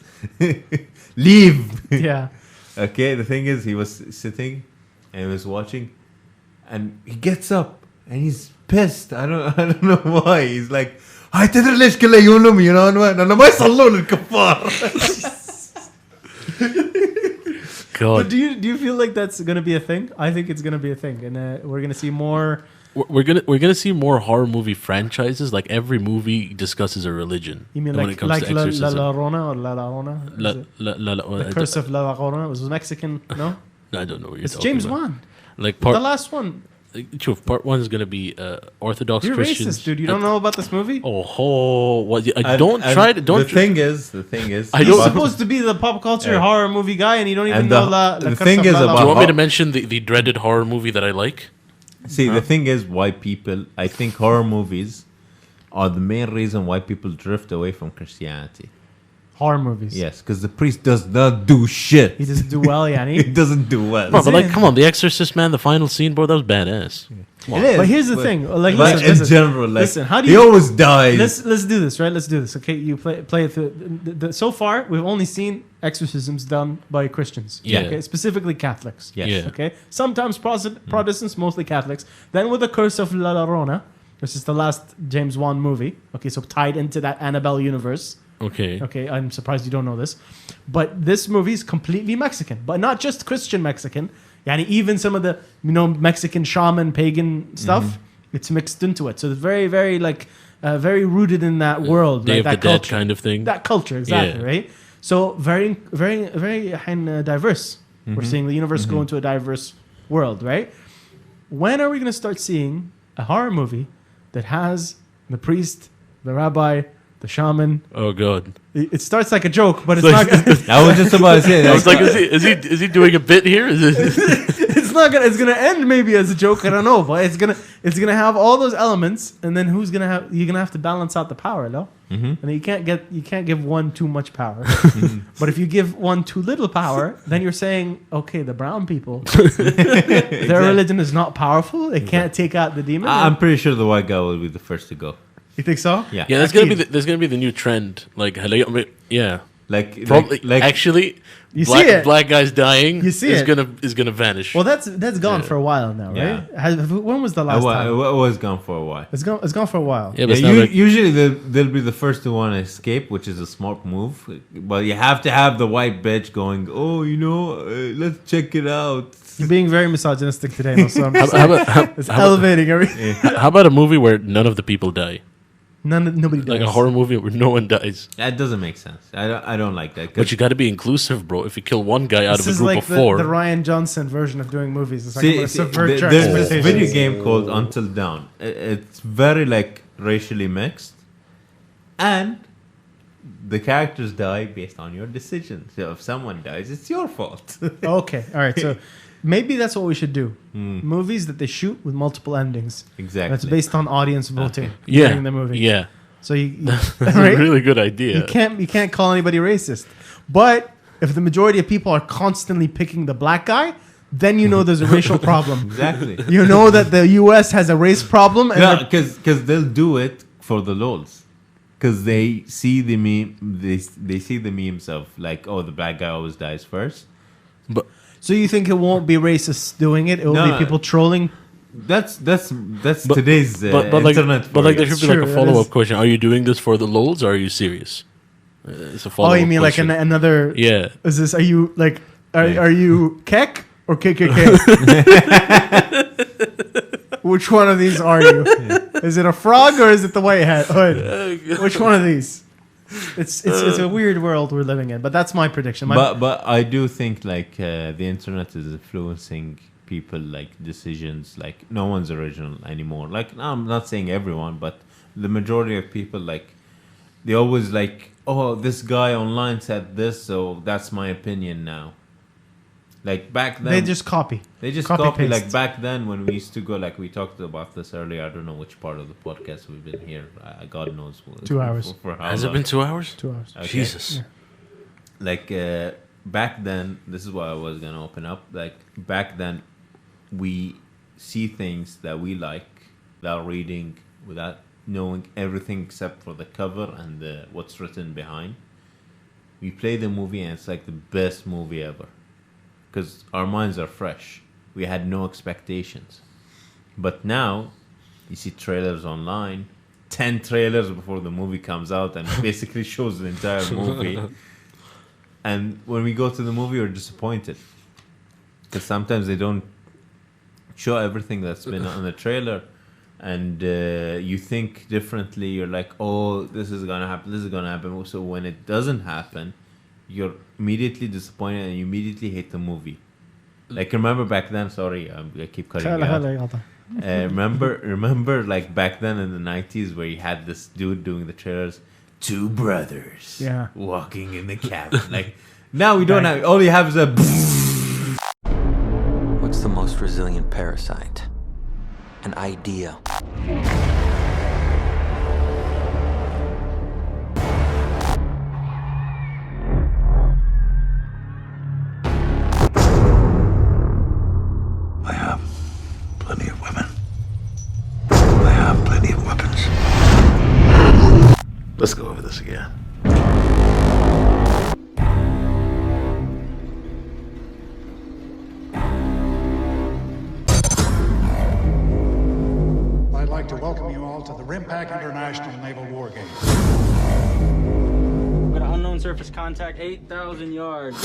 leave. Yeah. Okay, the thing is, he was sitting and he was watching, and he gets up and he's pissed. I don't know why. He's like, "I تدري ليش كله يلوم ينون أنا ما يصلون الكفار." But do you feel like that's gonna be a thing? I think it's gonna be a thing, and we're gonna see more We're gonna see more horror movie franchises. Like every movie discusses a religion. You mean when like it comes like to La exorcism. Llorona or La Llorona? The Curse of La Llorona was Mexican. No, I don't know what you're it's talking James about. Wan. Like The last one. Part one is gonna be Orthodox You're Christians. racist, dude. You don't know about this movie? What? Don't try to. Don't. The thing is, He's supposed to be the pop culture horror movie guy, and you don't even know the thing is about. Do you want me to mention the dreaded horror movie that I like? See, the thing is, why people. I think horror movies are the main reason why people drift away from Christianity. Horror movies. Yes, because the priest does not do shit. He doesn't do well, Yanni. He doesn't do well. Bro, but like, come on, The Exorcist, man, the final scene, bro, that was badass. Come on. It is, But here's the thing, like, but listen, in general, like, listen, how do he you always dies. Let's do this, right? Let's do this. Okay, you play it through. So far, we've only seen exorcisms done by Christians. Yeah. Okay, specifically Catholics. Yes. Yeah. Okay, sometimes Protestants, mostly Catholics. Then with the Curse of La Llorona, which is the last James Wan movie. Okay, so tied into that Annabelle universe. Okay. Okay, I'm surprised you don't know this. But this movie is completely Mexican. But not just Christian Mexican. Yani even some of the, Mexican shaman, pagan stuff, it's mixed into it. So it's very, very, very rooted in that world. Day right? of That the Dead culture. kind of thing. That culture, exactly, Yeah. right? So very, very, very diverse. We're seeing the universe go into a diverse world, right? When are we going to start seeing a horror movie that has the priest, the rabbi, the shaman? Oh god! It starts like a joke, but it's Like- not. I was just about to say that. I was like, is he doing a bit here? Is it? It's not gonna. It's gonna end maybe as a joke. I don't know, but it's gonna have all those elements, and then who's gonna have? You're gonna have to balance out the power, no? And you can't give one too much power. But if you give one too little power, then you're saying, okay, the brown people, their religion is not powerful. They can't take out the demon. I'm pretty sure the white guy will be the first to go. You think so? Yeah. Yeah, that's gonna be the new trend. Like, yeah, Like, probably. like Actually, You see it. black guys dying. You see is it. gonna vanish. Well, that's gone for a while now, right? Yeah. When was the last time? it was gone for a while. It's gone for a while. Yeah, but it's Yeah, not like, usually they'll be the first to want to escape, which is a smart move. But you have to have the white bitch going, let's check it out. You're being very misogynistic today, Mansoor. I'm just How saying. about- It's how about- elevating everything. how about a movie where none of the people die? Nobody does. Like a horror movie where no one dies. That doesn't make sense. I don't like that. But you got to be inclusive, bro. If you kill one guy out This of a is group like of four, the Ryan Johnson version of doing movies. It's like See, I'm gonna subvert your there's this expectations. video game called Until Dawn. It's very like racially mixed, and the characters die based on your decisions. So if someone dies, it's your fault. Okay, all right. So maybe that's what we should do. Movies that they shoot with multiple endings. Exactly. That's based on audience voting yeah, during the movie. yeah, So that's right? a really good idea. You can't call anybody racist. But if the majority of people are constantly picking the black guy, then you know there's a racial problem. Exactly. You know that the U.S. has a race problem. And No, they're- because they'll do it for the lols. Because they see the meme, they see the memes of like, oh, the black guy always dies first. But so you think it won't be racists doing it? It will No, be people trolling. That's today's but like internet. but like there for you. should be like True, a that follow is. up question: are you doing this for the lols, or are you serious? It's a follow Oh, up. you mean like another? Yeah. Is this? Are you like? Are you Kek or KKK? Which one of these are you? Is it a frog or is it the white hat hood? Which one of these? It's a weird world we're living in, but that's my prediction. But I do think like the internet is influencing people like decisions. Like no one's original anymore. Like I'm not saying everyone, but the majority of people like they always like, oh, this guy online said this, so that's my opinion now. Like back then, they just copy. They just Copy, copy. paste. Like back then when we used to go, like we talked about this earlier. I don't know which part of the podcast we've been here. God knows. 2 hours. For how Has it long. been 2 hours? 2 hours. Okay. Jesus. Yeah. Like back then, this is what I was gonna open up. Like back then, we see things that we like without reading, without knowing everything except for the cover and what's written behind. We play the movie and it's like the best movie ever. Because our minds are fresh. We had no expectations. But now, you see trailers online, 10 trailers before the movie comes out and basically shows the entire movie. And when we go to the movie, we're disappointed. Because sometimes they don't show everything that's been on the trailer. and you think differently. You're like, oh, this is gonna happen. This is gonna happen. So when it doesn't happen, you're immediately disappointed and you immediately hate the movie. Like remember back then? Sorry, I keep cutting you out. Remember, like back then in the 90s, where you had this dude doing the trailers, two brothers, walking in the cabin. Like now we don't have. All you have is a. What's the most resilient parasite? An idea. I have plenty of women. I have plenty of weapons. Let's go over this again. I'd like to welcome you all to the Rimpak International Naval War Games. Got an unknown surface contact, 8,000 yards.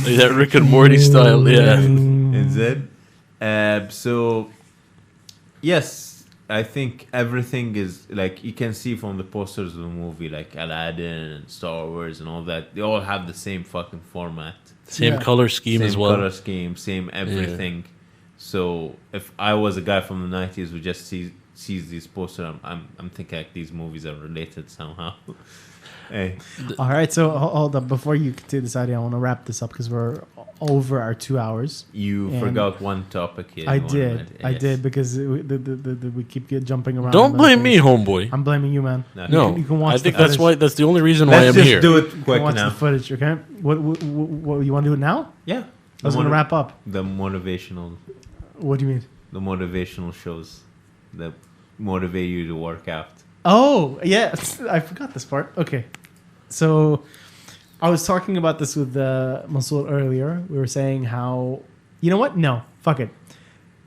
Like that Rick and Morty style, yeah. Instead, so yes, I think everything is like you can see from the posters of the movie, like Aladdin and Star Wars and all that. They all have the same fucking format, Same color scheme as well. Same color scheme, same everything. Yeah. So if I was a guy from the 90s who just sees these posters, I'm thinking like these movies are related somehow. Hey. All right, so hold up. Before you continue this idea, I want to wrap this up because we're over our 2 hours. You forgot one topic here. I did because we keep jumping around. Don't blame me, homeboy. I'm blaming you, man. No, you can watch I think that's why. That's the only reason why Let's I'm just here. do it quick watch now. the footage, okay? What you want to do it now? Yeah. I was going to wrap up. The motivational. What do you mean? The motivational shows that motivate you to work out. Oh, yeah. I forgot this part. Okay. So I was talking about this with Mansoor earlier. We were saying how, you know what? No, fuck it.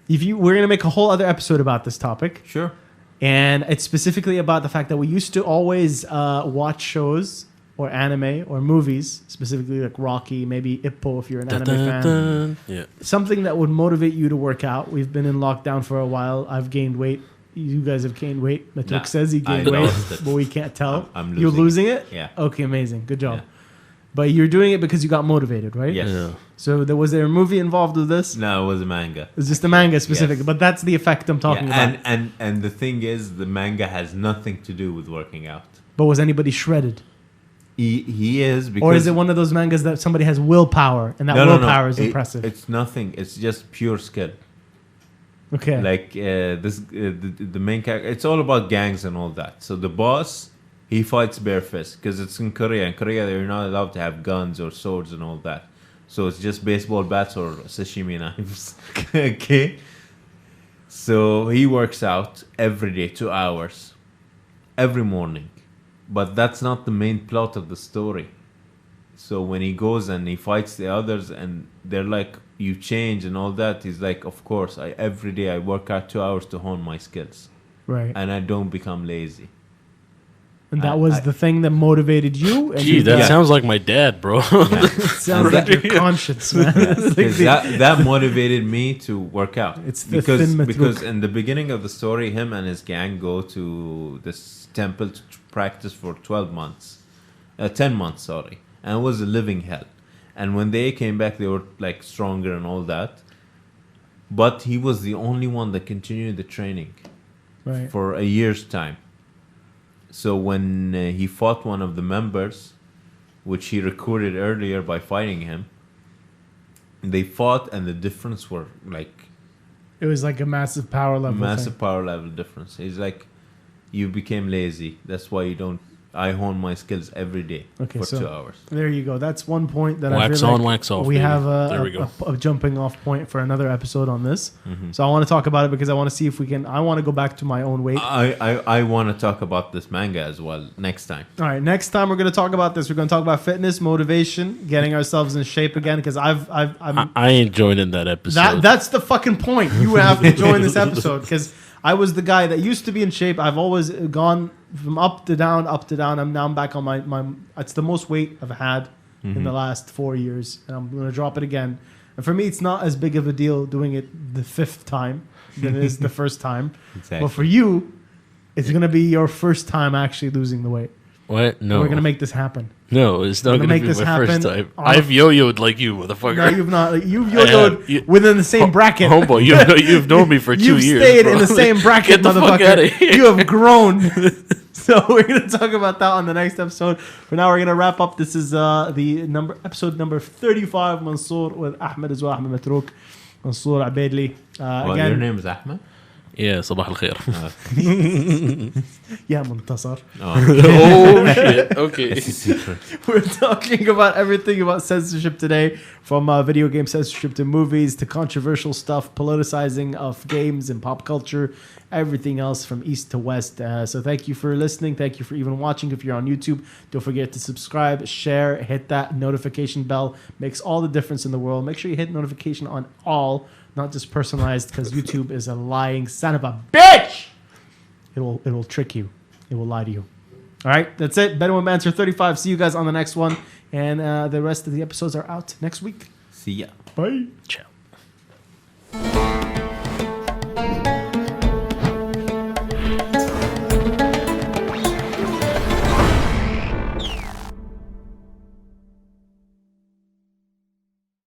We're going to make a whole other episode about this topic. Sure. And it's specifically about the fact that we used to always watch shows or anime or movies, specifically like Rocky, maybe Ippo if you're an anime fan. Yeah. Something that would motivate you to work out. We've been in lockdown for a while. I've gained weight. You guys have gained weight. Matrook says he gained weight, but we can't tell. I'm You're losing it? Yeah. Okay, amazing. Good job. Yeah. But you're doing it because you got motivated, right? Yes. Yeah. So was there a movie involved with this? No, it was a manga. It was just a manga specific, but that's the effect I'm talking about. And the thing is, the manga has nothing to do with working out. But was anybody shredded? He is, because... Or is it one of those mangas that somebody has willpower, and that willpower is impressive? It's nothing. It's just pure skill. Okay. Like the main character, it's all about gangs and all that. So the boss, he fights bare fist because it's in Korea. In Korea, they're not allowed to have guns or swords and all that. So it's just baseball bats or sashimi knives. Okay. So he works out every day, 2 hours, every morning. But that's not the main plot of the story. So when he goes and he fights the others and they're like, you change and all that, he's like, of course, every day I work out 2 hours to hone my skills. Right. And I don't become lazy. And that was the thing that motivated you? And Gee, that sounds like my dad, bro. Sounds like your conscience, man. That motivated me to work out. It's the because in the beginning of the story, him and his gang go to this temple to practice for 10 months, sorry. And it was a living hell. And when they came back, they were like stronger and all that. But he was the only one that continued the training for a year's time. So when he fought one of the members, which he recruited earlier by fighting him, they fought and the difference were like... It was like a massive power level power level difference. He's like, you became lazy. That's why you don't... I hone my skills every day for 2 hours. There you go. That's one point that wax I feel on, like wax off. We have a jumping off point for another episode on this. Mm-hmm. So I want to talk about it because I want to see if we can. I want to go back to my own weight. I want to talk about this manga as well next time. All right, next time we're going to talk about this. We're going to talk about fitness, motivation, getting ourselves in shape again. Because I ain't joining that episode. That's the fucking point. You have to join this episode because I was the guy that used to be in shape. I've always gone from up to down, up to down. I'm back on my it's the most weight I've had in the last 4 years. And I'm going to drop it again. And for me, it's not as big of a deal doing it the 5th time than it is the first time. Exactly. But for you, it's going to be your first time actually losing the weight. What? No. We're going to make this happen. No, it's not going to be my first time. I've yo-yoed like you, motherfucker. No, you've not. Like, you've yo-yoed within the same bracket. Homeboy, you've known me for 2 years. You've stayed bro. in the same bracket, Get the fuck motherfucker. outta here. You have grown. So we're going to talk about that on the next episode. For now, we're going to wrap up. This is episode number 35, Mansoor with Ahmed as well, Ahmed Matrook, Mansoor Abedli. Again, your name is Ahmed? Yeah, صباح الخير. Yeah, Muntasar. Oh shit. Okay. We're talking about everything about censorship today, from video game censorship to movies to controversial stuff, politicizing of games and pop culture, everything else from east to west. So thank you for listening. Thank you for even watching. If you're on YouTube, don't forget to subscribe, share, hit that notification bell. Makes all the difference in the world. Make sure you hit notification on all, not just personalized, because YouTube is a lying son of a bitch. It will trick you. It will lie to you. All right, that's it. Bedouin Banter 35. See you guys on the next one. And the rest of the episodes are out next week. See ya. Bye. Ciao.